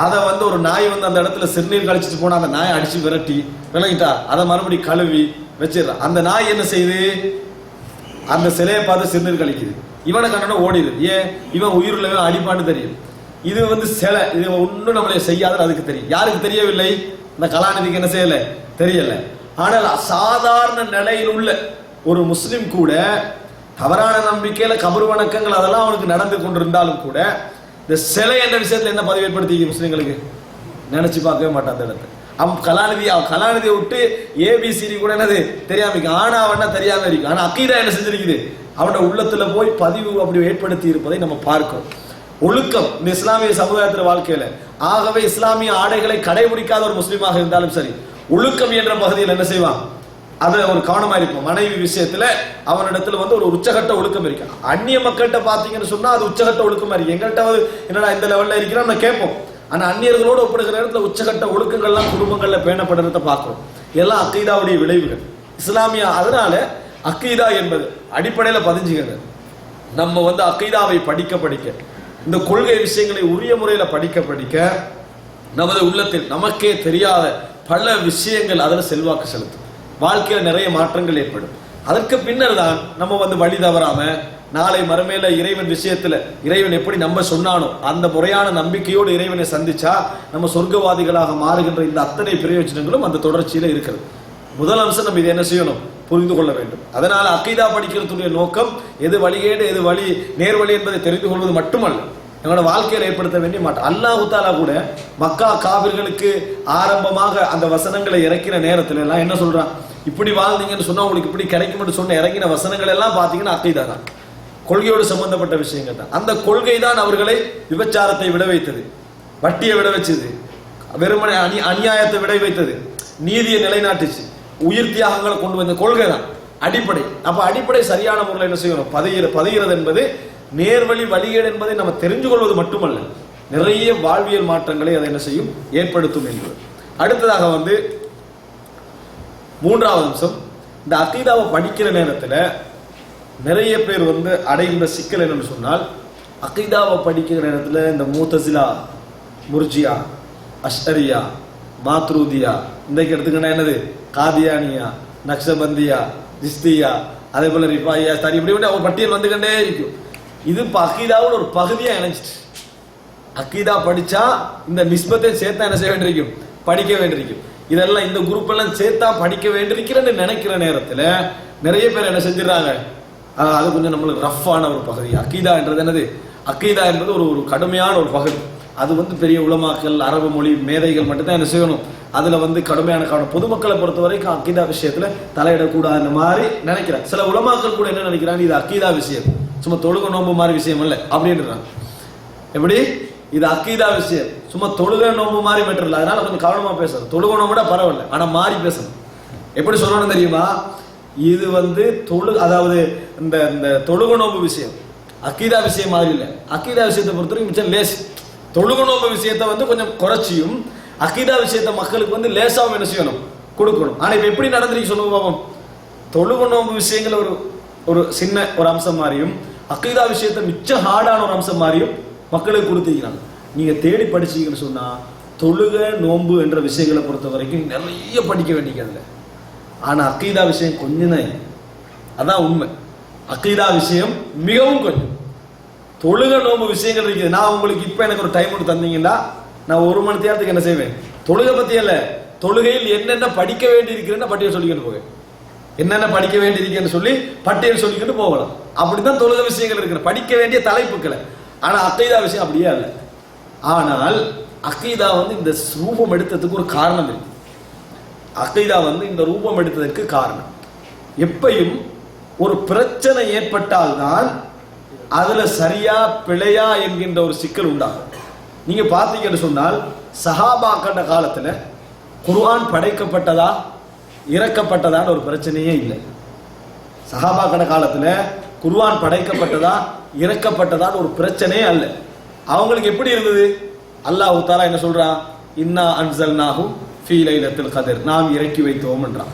அதை வந்து ஒரு நாய் வந்து அந்த இடத்துல சிறுநீர் கழிச்சிட்டு போனா அந்த நாயை அடிச்சு விரட்டி விளங்கிட்டா அதை மறுபடி கழுவி வச்சிடறான். அந்த நாய் என்ன செய்யுது? அந்த சிலையை பார்த்து சிறுநீர் கழிக்குது. இவனை கண்ணன ஓடிது. ஏன்? இவன் உயிருள்ள அடிப்பான்னு தெரியும். இது வந்து சிலை, இது ஒன்றும் நம்மளை செய்யாதுன்னு அதுக்கு தெரியும். யாருக்கு தெரியவில்லை? இந்த கலாநிதிக்கு என்ன செய்யல, தெரியல. ஆனால் சாதாரண நிலையில் உள்ள ஒரு முஸ்லிம் கூட தவறான நம்பிக்கையில கபர் வணக்கங்கள் அதெல்லாம் அவனுக்கு நடந்து கொண்டிருந்தாலும் கூட இந்த சிலை என்ற விஷயத்துல என்ன பதிவு ஏற்படுத்தி முஸ்லிம்களுக்கு நினைச்சு பார்க்கவே மாட்டான். அந்த இடத்துல அவன் கலாநிதியை விட்டு ஏபிசிடி கூட என்னது தெரியாம இருக்கு, ஆனா அவனா தெரியாம இருக்கு. ஆனா அக்கீதா என்ன செஞ்சிருக்குது? அவனோட உள்ளத்துல போய் பதிவு அப்படி ஏற்படுத்தி இருப்பதை நம்ம பார்க்கிறோம். ஒழுக்கம் இந்த இஸ்லாமிய சமுதாயத்தில் வாழ்க்கையில ஆகவே இஸ்லாமிய ஆடைகளை கடைபிடிக்காத ஒரு முஸ்லீமாக இருந்தாலும் சரி, ஒழுக்கம் என்ற பகுதியில் என்ன செய்வான்? அதுல ஒரு கவனமா இருக்கும். மனைவி விஷயத்துல அவனிடத்துல வந்து ஒரு உச்சகட்ட ஒழுக்கம் இருக்கு. அந்நிய மக்கள்கிட்ட பாத்தீங்கன்னு சொன்னா அது உச்சகட்ட ஒழுக்கமா இருக்கு. எங்கள்கிட்ட என்னடா இந்த லெவல்ல இருக்கிறான் நான் கேட்போம். ஆனா அந்நியர்களோடு ஒப்பிடுகிற நேரத்தில் உச்சகட்ட ஒழுக்கங்கள்லாம் குடும்பங்கள்ல பேணப்படுறத பார்க்கிறோம். எல்லாம் அக்கீதாவுடைய விளைவுகள் இஸ்லாமிய. அதனால அக்கீதா என்பது அடிப்படையில பதிஞ்சுகிறது. நம்ம வந்து அக்கீதாவை படிக்க இந்த கொள்கை விஷயங்களை உரிய முறையில படிக்க நமது உள்ளத்தில் நமக்கே தெரியாத பல விஷயங்கள் அதில் செல்வாக்கு செலுத்தும். வாழ்க்கையில நிறைய மாற்றங்கள் ஏற்படும். அதற்கு பின்னர் தான் நம்ம வந்து வழி தவறாம நாளை மறுமையில இறைவன் விஷயத்துல இறைவன் எப்படி நம்ம சொன்னானோ அந்த முறையான நம்பிக்கையோடு இறைவனை சந்திச்சா நம்ம சொர்க்கவாதிகளாக மாறுகின்ற இந்த அத்தனை பிரயோஜனங்களும் அந்த தொடர்ச்சியில இருக்கிறது. முதல் அம்சம் நம்ம இதை என்ன செய்யணும்? புரிந்து கொள்ள வேண்டும். அதனால அக்கீதா படிக்கிறதுடைய நோக்கம் எது வழிகேடு எது வழி நேர்வழி என்பதை தெரிந்து கொள்வது மட்டுமல்ல, எங்களோட வாழ்க்கையில் ஏற்படுத்த வேண்டிய மாற்றம். அல்லாஹ் தஆலா கூட மக்கா காபிர்களுக்கு ஆரம்பமாக அந்த வசனங்களை இறக்கிற நேரத்துல எல்லாம் என்ன சொல்றான்? இப்படி வாழ்ந்தீங்கன்னு சொன்னா உங்களுக்கு இப்படி கிடைக்கும்னு சொன்ன இறங்கின வசனங்கள் எல்லாம் பாத்தீங்கன்னா அக்கீதா தான், கொள்கையோடு சம்பந்தப்பட்ட விஷயங்கள் தான். அந்த கொள்கை தான் அவர்களை விபச்சாரத்தை விட வைத்தது, வட்டியை விட வச்சது, வெறுமனை அநியாயத்தை விட வைத்தது, நீதியை நிலைநாட்டுச்சு, உயிர் தியாகங்களை கொண்டு வந்த கொள்கை தான் அடிப்படை. அப்ப அடிப்படை சரியான முறையில் என்ன செய்யணும்? பதிகிறது என்பது நேர்வழி வழிகேடு என்பதை நம்ம தெரிஞ்சு கொள்வது மட்டுமல்ல, நிறைய வாழ்வியல் மாற்றங்களை அதை என்ன செய்யும்? ஏற்படுத்தும் என்பது. அடுத்ததாக வந்து மூன்றாவது அம்சம், இந்த அக்கீதாவை படிக்கிற நேரத்தில் நிறைய பேர் வந்து அடைகின்ற சிக்கல் என்னன்னு சொன்னால், அக்கீதாவை படிக்கிற நேரத்தில் இந்த மூத்தசிலா, முர்ஜியா, அஷ்அரியா, மாத்ரூதியா, இன்றைக்கு எடுத்துக்கிட்டா என்னது காதியானியா, நக்ஷபந்தியா, ஜிஸ்தியா, அதே போல ரிஃபாயா, சரி இப்படி ஒரு பட்டியல் வந்துகிட்டே இருக்கும். இது இப்போ அக்கீதாவோட ஒரு பகுதியா இணைஞ்சிட்டு. அக்கீதா படிச்சா இந்த நிஸ்பத்தை சேர்த்தா என்ன செய்ய வேண்டியிருக்கும்? படிக்க வேண்டியிருக்கும். இதெல்லாம் இந்த குரூப் எல்லாம் சேர்த்தா படிக்க வேண்டியிருக்கிறேன்னு நினைக்கிற நேரத்தில் நிறைய பேர் என்ன செஞ்சிடறாங்க? அது கொஞ்சம் நம்மளுக்கு ரஃப்பான ஒரு பகுதி. அக்கீதா என்றது என்னது? அக்கீதா என்பது ஒரு கடுமையான ஒரு பகுதி. அது வந்து பெரிய உலமாக்கள், அரபு மொழி மேதைகள் மட்டும்தான் என்ன செய்யணும்? அதுல வந்து கடுமையான கவனம். பொதுமக்களை பொறுத்த வரைக்கும் அக்கீதா விஷயத்துல தலையிடக்கூடாதுன்னு மாதிரி நினைக்கிறாங்க. சில உலமாக்கள் கூட என்ன நினைக்கிறாங்க? இது அக்கீதா விஷயம், சும்மா தொழுக நோம்பு மாதிரி விஷயம் இல்லை அப்படின்றான். எப்படி இது அக்கீதா விஷயம், சும்மா தொழுக நோம்பு மாதிரி மேட்டர் இல்லை. அதனால கொஞ்சம் கவனமா பேசணும். தொழுக நோம்புட பரவாயில்ல, ஆனா மாறி பேசணும். எப்படி சொல்லணும் தெரியுமா? இது அதாவது இந்த இந்த தொழுக நோம்பு விஷயம் அக்கீதா விஷயம் மாதிரி இல்லை. அக்கீதா விஷயத்தை பொறுத்தவரைக்கும் மிச்சம் லேஸ். தொழுக நோம்பு விஷயத்தை கொஞ்சம் குறைச்சியும் அக்கீதா விஷயத்தை மக்களுக்கு லேசாவும் என்ன செய்யணும், கொடுக்கணும். ஆனா இப்ப எப்படி நடந்திருக்கு சொல்லுங்க பாப்போம். தொழுக நோம்பு விஷயங்கள் ஒரு சின்ன ஒரு அம்சம் மாதிரியும் அக்கீதா விஷயத்தை மிச்ச ஹார்டான ஒரு அம்சம் மாதிரியும் மக்களுக்கு கொடுத்துக்கிறாங்க. நீங்க தேடி படிச்சீங்கன்னு சொன்னா தொழுக நோம்பு என்ற விஷயங்களை பொறுத்த வரைக்கும் நிறைய படிக்க வேண்டியது. ஆனா அக்கீதா விஷயம் கொஞ்சம் தான், அதான் உண்மை. அக்கீதா விஷயம் மிகவும் கொஞ்சம். தொழுக நோம்பு விஷயங்கள் இருக்குது. நான் உங்களுக்கு இப்ப எனக்கு ஒரு டைம் ஒன்று தந்தீங்கன்னா நான் 1 மணி நேரத்துக்கு என்ன செய்வேன், தொழுகை பத்தி அல்ல, தொழுகையில் என்னென்ன படிக்க வேண்டி இருக்கிறேன்னு பட்டியல் சொல்லிக்கிட்டு போவேன். என்னென்ன படிக்க வேண்டி இருக்குன்னு சொல்லி பட்டியல் சொல்லிக்கிட்டு போகலாம். அப்படித்தான் தொழுகை விஷயங்கள் இருக்கிற படிக்க வேண்டிய தலைப்புக்களை. ஆனா அக்கீதா விஷயம் அப்படியே இல்லை. ஆனால் அக்கீதா இந்த ரூபம் எடுத்ததுக்கு ஒரு காரணம் இருக்கு. அக்கீதா இந்த ரூபம் எடுத்ததற்கு காரணம், எப்பையும் ஒரு பிரச்சனை ஏற்பட்டால்தான் அதுல சரியா பிழையா என்கின்ற ஒரு சிக்கல் உண்டாகும். நீங்க பார்த்தீங்கன்னு சொன்னால் சஹாபாக்கள காலத்துல குர்ஆன் படைக்கப்பட்டதா இறக்கப்பட்டதான்னு ஒரு பிரச்சனையே இல்லை. சஹாபாக்கள காலத்துல குர்ஆன் படைக்கப்பட்டதா இறக்கப்பட்டதான்னு ஒரு பிரச்சனையே அல்ல. அவங்களுக்கு எப்படி இருந்தது? அல்லாஹ் தஆலா என்ன சொல்றான், இன்னா அன்ஸல்நாஹு ஃபீ லைலத்துல் கத்ர், நாம் இறக்கி வைத்தோம் என்றான்.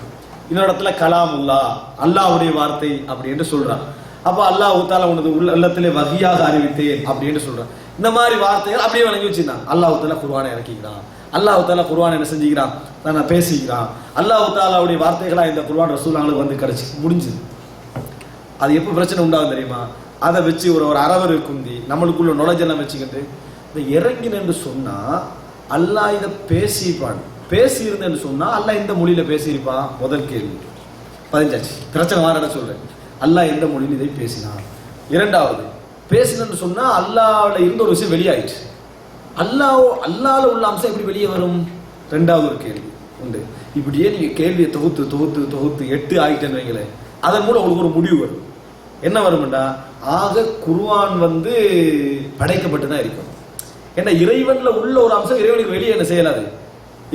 இன்னொரு இடத்துல கலாமுல்லா, அல்லாஹ்வுடைய வார்த்தை அப்படி என்று சொல்றான். அப்ப அல்லாஹ் தஆலா உனது உள்ளத்திலே வஹியாக அறிவித்தேன் அப்படி என்று சொல்றான். இந்த மாதிரி வார்த்தைகள் அப்படியே வழங்கி வச்சிருந்தான். அல்லாஹ் தஆலா குர்ஆனை இறக்கிக்கிறான். அல்லாஹ் தஆலா குர்ஆனை என்ன செஞ்சுக்கிறான், நான் பேசிக்கிறான். அல்லாஹ் தஆலாவுடைய வார்த்தைகளா இந்த குர்ஆன் ரசூலுல்லாஹ்களுக்கு கிடைச்சு முடிஞ்சது. அது எப்போ பிரச்சனை உண்டாகும் தெரியுமா? அதை வச்சு ஒரு அரவரு குந்தி நம்மளுக்குள்ள நுழைஞ்செல்லாம் வச்சுக்கிட்டு இந்த இறங்கினு சொன்னா அல்லாஹ் இதை பேசியிருந்தேன்னு சொன்னா அல்லாஹ் இந்த மொழியில பேசியிருப்பான். முதல் கேள்வி பதிஞ்சாச்சு, பிரச்சனை வார சொல்றேன். அல்லாஹ் எந்த மொழியில் இதை பேசினான். இரண்டாவது, பேசினு சொன்னா அல்லாஹ்ல இருந்த ஒரு விஷயம் வெளியாயிடுச்சு. அல்லாஹ்ல உள்ள அம்சம் எப்படி வெளியே வரும்? ரெண்டாவது ஒரு கேள்வி உண்டு. இப்படியே நீங்க கேள்வியை தொகுத்து தொகுத்து தொகுத்து 8 ஆகிட்டேன்னு வைங்களேன், அதன் மூலம் உங்களுக்கு ஒரு முடிவு வரும். என்ன வரும்டா, ஆக குர்ஆன் படைக்கப்பட்டுதான் இருக்கும். ஏன்னா இறைவன்ல உள்ள ஒரு அம்சம் இறைவனுக்கு வெளியே என்ன செய்யலாது,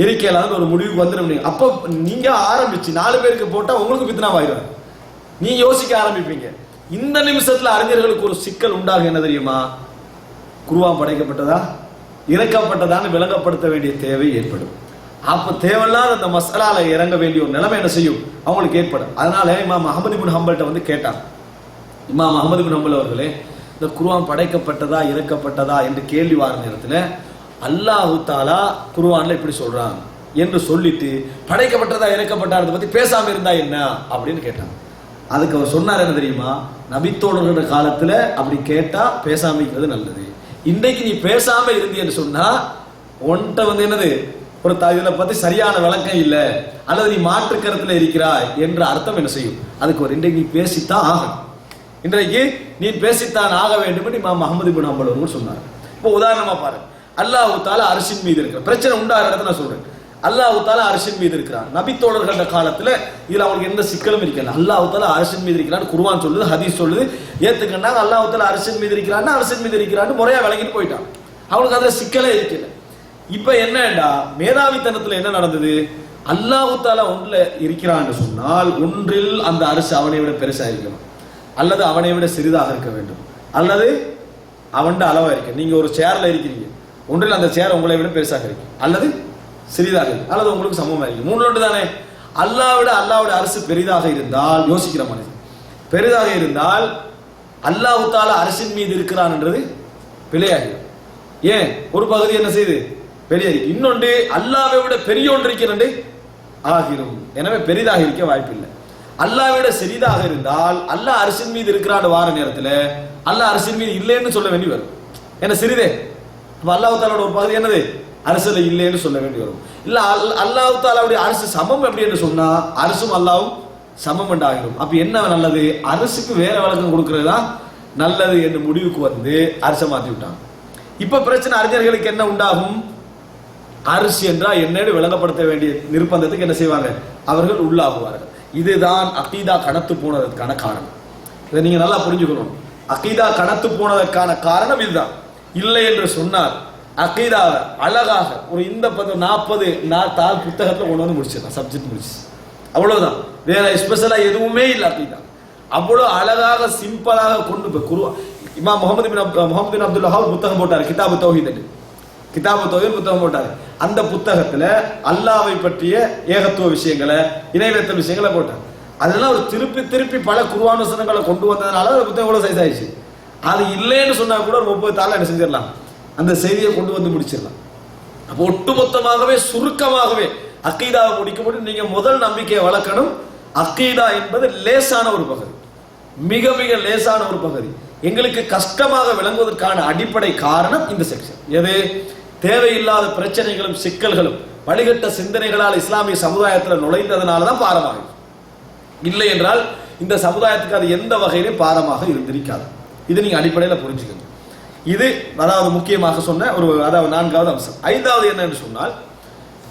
இருக்கலாம்னு ஒரு முடிவுக்கு வந்துடும். அப்ப நீங்க ஆரம்பிச்சு 4 பேருக்கு போட்டா உங்களுக்கு பித்னாவாயிரும். நீங்க யோசிக்க ஆரம்பிப்பீங்க. இந்த நிமிஷத்துல அறிஞர்களுக்கு ஒரு சிக்கல் உண்டாகும். என்ன தெரியுமா? குர்ஆன் படைக்கப்பட்டதா இறக்கப்பட்டதான்னு விளங்கப்படுத்த வேண்டிய தேவை ஏற்படும். அப்ப தேவையில்லாத அந்த மசாலால இறங்க வேண்டிய ஒரு நிலைமை என்ன செய்யும், அவங்களுக்கு ஏற்படும். அதனால இமாம் அஹ்மது இப்னு ஹம்பல்ட்ட கேட்டாங்க. இமாம் அஹ்மது இப்னு ஹம்பல் அவர்களே, இந்த குர்ஆன் படைக்கப்பட்டதா இறக்கப்பட்டதா என்று கேள்வி வார நேரத்தில் அல்லாஹ் தஆலா குர்ஆன்ல இப்படி சொல்றான் என்று சொல்லிட்டு படைக்கப்பட்டதா இறக்கப்பட்டதை பத்தி பேசாம இருந்தா என்ன அப்படின்னு கேட்டாங்க. அதுக்கு அவர் சொன்னார், என்ன தெரியுமா, நபித்தோழர்களோட காலத்துல அப்படி கேட்டா பேசாம இருக்கிறது நல்லது. இன்றைக்கு நீ பேசாம இருந்தீன்னு சொன்னா உன்கிட்ட என்னது ஒரு இதுல பத்தி சரியான விளக்கம் இல்லை, அல்லது நீ மாற்று கருத்துல இருக்கிறாய் என்ற அர்த்தம் என்ன செய்யும். அதுக்கு ஒரு இன்றைக்கு நீ பேசித்தான் ஆகணும், இன்றைக்கு நீ பேசித்தான் ஆக வேண்டும் என்று இமாம் அஹ்மது இப்னு ஹம்பல் அவர்கள் சொன்னார். இப்போ உதாரணமா பாருங்க, அல்லாஹ் தஆலா அர்ஷின் மீது இருக்கிற பிரச்சனை உண்டாகிற இடத்துல நான் சொல்றேன். அல்லாஹ் தஆலா அர்ஷின் மீது இருக்கிறான். நபித்தோழர்கள காலத்துல இதுல அவங்களுக்கு எந்த சிக்கலும் இருக்கல. அல்லாஹ் தஆலா அர்ஷின் மீது இருக்கிறான்னு குர்ஆன் சொல்லுது, ஹதீஸ் சொல்லுது, ஏத்துக்கண்டாங்க. அல்லாஹ் தஆலா அர்ஷின் மீது இருக்கிறான்னு அர்ஷின் மீது இருக்கிறான்னு முறையா விளங்கிட்டு போயிட்டான். அவங்களுக்கு அதுல சிக்கலே இருக்கல. இப்ப என்னடா மேதாவித்தனத்துல என்ன நடந்தது? அல்லாஹ் தஆலா ஒன்றுல இருக்கிறான்னு சொன்னால் ஒன்றில் அந்த அரிசி அவனை விட பெருசா இருக்கணும், அல்லது அவனை விட சிறிதாக இருக்க வேண்டும், அல்லது அவன் அளவா இருக்க. நீங்க ஒரு சேர்ல இருக்கிறீங்க, ஒன்றில் அந்த சேர் உங்களை விட பெருசாக இருக்கு, அல்லது சிறிதாக இருக்கு, அல்லது உங்களுக்கு சமமா இருக்கு. 3 தானே. அல்லாஹ்வுடைய அரசு பெரிதாக இருந்தால், யோசிக்கிற மனிதன் பெரிதாக இருந்தால் அல்லாஹ் தஆலா அரசின் மீது இருக்கிறான் என்றது பிழையாகிறது. ஏன்? ஒரு பகுதி என்ன செய்யுது, பெரிய, இன்னொன்று அல்லாஹ்வை விட பெரிய ஒன்று இருக்கிறது ஆகிரும். எனவே பெரிதாக இருக்க வாய்ப்பில்லை. அல்லாஹ்வை விட சிறிதாக இருந்தால் அல்லாஹ் அரசின் மீது இருக்கிறான் வார நேரத்தில் அல்லாஹ் அரசின் மீது இல்லைன்னு சொல்ல வேண்டி வரும். ஏன்னா சிறிதே. அல்லாஹ் தஆலாவோட ஒரு பகுதி என்னது, அரசுல இல்லைன்னு சொல்ல வேண்டி வரும். இல்ல அல்லாஹ் தஆலாவுடைய அரசு சமம் எப்படி என்று சொன்னா அரசும் அல்லாஹ்வும் சமம் என்றாகிடும். அப்ப என்ன நல்லது, அரசுக்கு வேற வழக்கம் கொடுக்கிறது தான் நல்லது என்று முடிவுக்கு அரசை மாத்தி விட்டாங்க. இப்ப பிரச்சனை அறிஞர்களுக்கு என்ன உண்டாகும், அரசு என்றால் என்னன்னு விளங்கப்படுத்த வேண்டிய நிர்பந்தத்துக்கு என்ன செய்வாங்க, அவர்கள் உள்ளாகுவார்கள். இதுதான் அகீதா கணத்து போனதற்கான காரணம். இதை நீங்க நல்லா புரிஞ்சுக்கணும். அகீதா கனத்து போனதற்கான காரணம் இதுதான். இல்லை என்று சொன்னால் அகீதா அழகாக ஒரு இந்த 40 தாள் புத்தகத்தில் கொண்டு வந்து முடிச்சிடலாம், சப்ஜெக்ட் முடிச்சு, அவ்வளவுதான். வேற ஸ்பெஷலா எதுவுமே இல்லை. அகீதா அவ்வளவு அழகாக சிம்பிளாக கொண்டு போய் இமாம் முகமது பின் அப்துல் வஹாப் புத்தகம் போட்டார், கிதாபு தௌஹீத் புத்தகம் போட்டார். அந்த புத்தகத்துல அல்லாஹ்வை பற்றிய ஏகத்துவ விஷயங்களை, இணைவேத்த விஷயங்களை போட்டார். அதெல்லாம் ஒரு திருப்பி பல குர்ஆன் வசனங்களை கொண்டு வந்ததுனால அந்த புத்தகம் எவ்வளவு சைஸ் ஆயிடுச்சு. அது இல்லைன்னு சொன்னா கூட ஒரு 30 தாள் என்ன செஞ்சிடலாம், அந்த செய்தியை கொண்டு வந்து முடிச்சிடலாம். அப்போ ஒட்டுமொத்தமாகவே சுருக்கமாகவே அக்கீதாவை முடிக்க முடியும். நீங்க முதல் நம்பிக்கையை வளர்க்கணும். அக்கீதா என்பது லேசான ஒரு பகுதி, மிக மிக லேசான ஒரு பகுதி. எங்களுக்கு கஷ்டமாக விளங்குவதற்கான அடிப்படை காரணம் இந்த செக்ஷன். எது? தேவையில்லாத பிரச்சனைகளும் சிக்கல்களும் வழிகட்ட சிந்தனைகளால் இஸ்லாமிய சமுதாயத்தில் நுழைந்ததனால தான் பாரமாகும். இல்லை என்றால் இந்த சமுதாயத்துக்கு அது எந்த வகையிலும் பாரமாக இருந்திருக்காது. இது நீங்க அடிப்படையில் புரிஞ்சுக்கணும். இது அதாவது முக்கியமாக சொன்ன ஒரு அதாவது 4வது அம்சம். 5வது என்னன்னு சொன்னால்,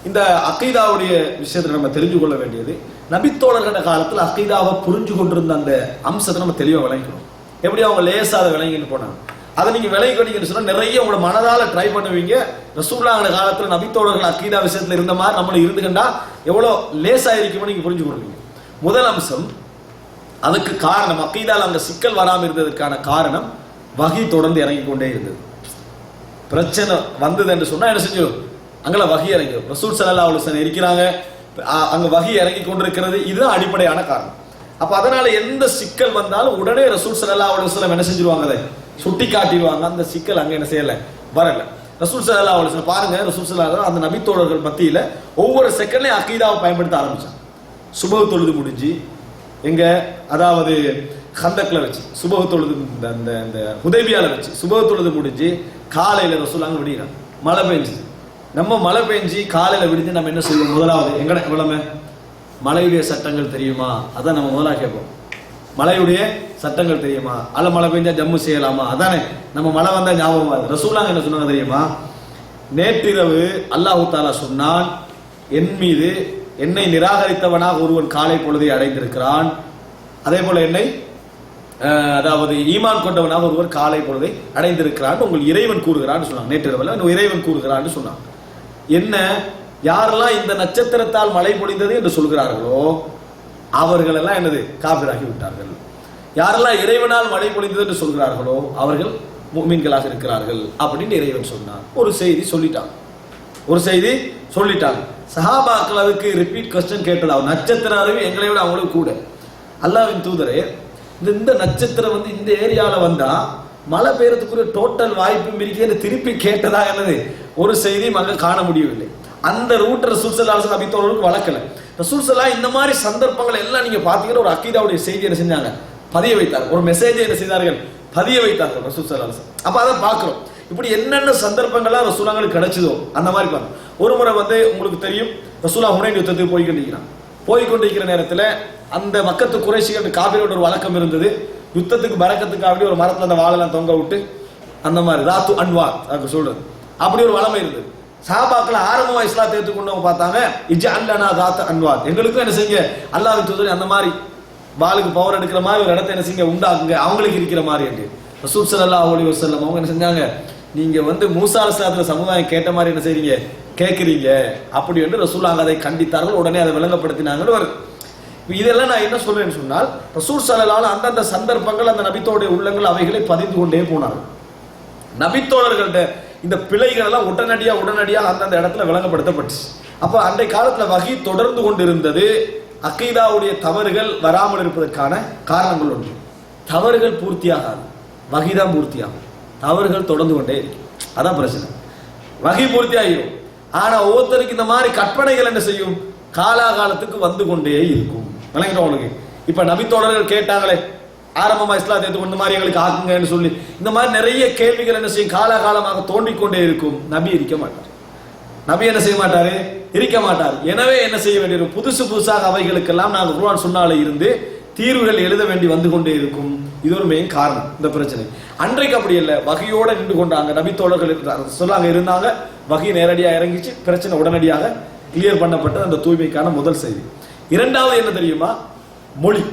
இந்த அக்கீதாவுடைய விஷயத்தில் நம்ம தெரிஞ்சு கொள்ள வேண்டியது, நபித்தோழர்கள காலத்தில் அக்கீதாவை புரிஞ்சு கொண்டிருந்த அந்த அம்சத்தை நம்ம தெளிவாக விளங்கிக்கணும். எப்படி அவங்க லேசாத விளங்கின்னு போனாங்க, அதை நீங்க விளங்கிக்கொண்டீங்கன்னு சொன்னா நிறைய உங்களோட மனதால ட்ரை பண்ணுவீங்க. ரசூலுல்லாஹ் காலத்தில் நபித்தோழர்கள் அக்கீதா விஷயத்தில் இருந்த மாதிரி நம்மள இருந்துக்கண்டா எவ்வளோ லேசா இருக்குமோ நீங்க புரிஞ்சு கொள்வீங்க. முதல் அம்சம், அதுக்கு காரணம் அக்கீதால அங்க சிக்கல் வராமல் இருந்ததற்கான காரணம் வஹி தொடர்ந்து இறங்கி கொண்டே இருந்தது. பிரச்சனை வந்தது என்று சொன்னா என்ன செஞ்சிடும், அங்கெல்லாம் வஹி இறங்கிடும். ரசூல் ஸல்லல்லாஹு அலைஹி வஸல்லம் இருக்கிறாங்க, அங்க வஹி இறங்கி கொண்டிருக்கிறது. இதுதான் அடிப்படையான காரணம். அப்ப அதனால எந்த சிக்கல் வந்தாலும் உடனே ரசூல் ஸல்லல்லாஹு அலைஹி வஸல்லம் என்ன செஞ்சிருவாங்க, அதை சுட்டி காட்டிடுவாங்க. அந்த சிக்கல் அங்க என்ன செய்யல, வரல. ரசூல் ஸல்லல்லாஹு அலைஹி வஸல்லம் பாருங்க, ரசூல் ஸல்லல்லாஹு அலைஹி வஸல்லம் அந்த நபித்தோழர்கள் மத்தியில ஒவ்வொரு செகண்ட்லயும் அக்கீதாவை பயன்படுத்த ஆரம்பிச்சாங்க. சுபஹ் தொழுது முடிஞ்சு எங்க அதாவது ஹந்தக்ல வச்சு சுபஹ் தொழுது, அந்த ஹுதைபியால வச்சு சுபஹ் தொழுது முடிஞ்சு காலையில ரசூலுல்லாஹ் விடுறாங்க. மழை பெஞ்சு, நம்ம மழை பெஞ்சு காலையில விடிஞ்சு நம்ம என்ன செய்வோம், முதலாவது எங்கட விளமை மழையுடைய சட்டங்கள் தெரியுமா, அதான் நம்ம முதலாக கேட்போம். மழையுடைய சட்டங்கள் தெரியுமா, அல்ல மழை பெஞ்சா ஜம்மு செய்யலாமா, அதானே நம்ம மழை வந்தா ஞாபகம் வருது. ரசூலுல்லாஹ் என்ன சொன்னாங்க தெரியுமா, நேற்றிரவு அல்லாஹ் தஆலா சொன்னான், என் மீது என்னை நிராகரித்தவனாக ஒருவன் காலை பொழுதை அடைந்திருக்கிறான், அதே போல என்னை அதாவது ஈமான் கொண்டவனாக ஒருவர் காலை பொழுதை அடைந்திருக்கிறான் உங்கள் இறைவன் கூறுகிறான்னு சொன்னாங்க. நேற்றிரவில் இறைவன் கூறுகிறான்னு சொன்னாங்க. என்ன, யாரெல்லாம் இந்த நட்சத்திரத்தால் மழை பொழிந்தது என்று சொல்கிறார்களோ அவர்கள் எல்லாம் என்னது, காபிராகி விட்டார்கள். யாரெல்லாம் இறைவனால் மழை பொழிந்தது என்று சொல்கிறார்களோ அவர்கள் முஃமின்களாக இருக்கிறார்கள் அப்படின்னு இறைவன் சொன்னார். ஒரு செய்தி சொல்லிட்டாங்க. சஹாபாக்கள் அதுக்கு ரிப்பீட் கொஸ்டின் கேட்டதா, நட்சத்திர அறிவு எங்களை விட அவங்களுக்கு கூட. அல்லாஹ்வின் தூதரே, இந்த நட்சத்திரம் வந்து இந்த ஏரியால வந்தா மழை பெய்யறதுக்குரிய டோட்டல் வாய்ப்பு இருக்கிறது திருப்பி கேட்டதா என்னது ஒரு செய்தியும் அங்க காண முடியவில்லை. அந்த ரூட் ரசூல் ஸல்லல்லாஹு அலைஹி வஸல்லம் நபித்தோழர்களுக்கு வழக்கல. ரசூல் ஸல்லல்லாஹு இந்த மாதிரி சந்தர்ப்பங்கள் எல்லாம் நீங்க பாத்தீங்கன்னா ஒரு அக்கீதாவுடைய செய்தி என்ன செஞ்சாங்க, பதிய வைத்தார். ஒரு மெசேஜை என்ன செய்தார்கள், பதிய வைத்தார்கள் ரசூல் ஸல்லல்லாஹு அலைஹி வஸல்லம். அப்ப அதை பார்க்கிறோம். இப்படி என்னென்ன சந்தர்ப்பங்கள்லாம் ரசூலுல்லாஹ்களுக்கு கிடைச்சதோ அந்த மாதிரி பாருங்க. ஒரு முறை வந்து உங்களுக்கு தெரியும், ரசூலுல்லாஹ் ஹுனைன் யுத்தத்துக்கு போய்கொண்டிருக்கிற நேரத்தில் அந்த மக்கத்து குறைஷிகள் காபிரோட ஒரு வழக்கம் இருந்தது. யுத்தத்துக்கு பரக்கத்துக்காக ஒரு மரத்துல அந்த வாழெல்லாம் தொங்க விட்டு அந்த மாதிரி ராத்து அன்வார் அதுக்கு சொல்றது, அப்படி ஒரு வளமை இருந்தது. சஹாபாக்கள் ஆரம்பமா இஸ்லாத்தை ஏற்றுக்கொண்டவங்க பார்த்தாங்க, இஜ்அல்னா ராத்து அன்வார், எங்களுக்கும் என்ன செய்யுங்க அல்லாஹ்வின் தூதரே அந்த மாதிரி வாளுக்கு பவர் எடுக்கிற மாதிரி ஒரு இடத்தை என்ன செய்யுங்க உண்டாக்குங்க, அவங்களுக்கு இருக்கிற மாதிரி என்று ரசூல் ஸல்லல்லாஹு அலைஹி வஸல்லம் அவங்க என்ன செஞ்சாங்க, நீங்க வந்து மூசா அலைஹிஸ்ஸலாத்துல சமுதாயம் கேட்ட மாதிரி என்ன செய்றீங்க கேட்கிறீங்க அப்படி என்று ரசூலுல்லாஹ் அதை கண்டித்தார்கள். உடனே அதை விளங்கப்படுத்தினாங்கன்னு வருது. இதெல்லாம் நான் என்ன சொல்றேன்னு சொன்னால், ரசூல் ஸல்லல்லாஹு அலைஹி அந்தந்த சந்தர்ப்பங்கள் அந்த நபித்தோடைய உள்ளங்கள் அவைகளை பதிந்து கொண்டே போனார்கள். நபித்தோழர்கள்ட்ட இந்த பிழைகள் எல்லாம் உடனடியாக அந்தந்த இடத்துல விளங்கப்படுத்தப்பட்டுச்சு. அப்ப அன்றைய காலத்துல வஹி தொடர்ந்து கொண்டிருந்தது. அக்கீதாவுடைய தவறுகள் வராமல் இருப்பதற்கான காரணங்கள் ஒன்று, தவறுகள் பூர்த்தியாகாது, வஹி தான் பூர்த்தியாகும். தவறுகள் தொடர்ந்து கொண்டே இருக்கு, அதான் பிரச்சனை. வஹி பூர்த்தி ஆகிடும், ஆனா ஒவ்வொருத்தருக்கு இந்த மாதிரி கற்பனைகள் என்ன செய்யும், காலாகாலத்துக்கு வந்து கொண்டே இருக்கும். விளங்கிடும் உங்களுக்கு. இப்ப நபித்தோழர்கள் கேட்டாங்களே ஆரம்பமா இஸ்லாத்தை ஏற்றுக்கொண்ட மாதிரி எங்களுக்கு ஆக்குங்கன்னு சொல்லி, இந்த மாதிரி நிறைய கேள்விகள் என்ன செய்யும், காலாகாலமாக தோண்டிக்கொண்டே இருக்கும். நபி இருக்க மாட்டார். நபி என்ன செய்ய மாட்டாரு, இருக்க மாட்டார். எனவே என்ன செய்ய வேண்டிய புதுசாக அவைகளுக்கெல்லாம் நாங்கள் குர்ஆன் சுன்னால இருந்து தீர்வுகள் எழுத வேண்டி வந்து கொண்டே இருக்கும். இது ஒரு மெயின் காரணம் இந்த பிரச்சனை. அன்றைக்கு அப்படி இல்லை, வகையோட நின்று கொண்டாங்க நபித்தோழர்கள் சொல்லாங்க இருந்தாங்க. வகை நேரடியாக இறங்கிச்சு, பிரச்சனை உடனடியாக கிளியர் பண்ணப்பட்டது. அந்த தூய்மைக்கான முதல் செய்தி. இரண்டாவது என்ன தெரியுமா, மொழி.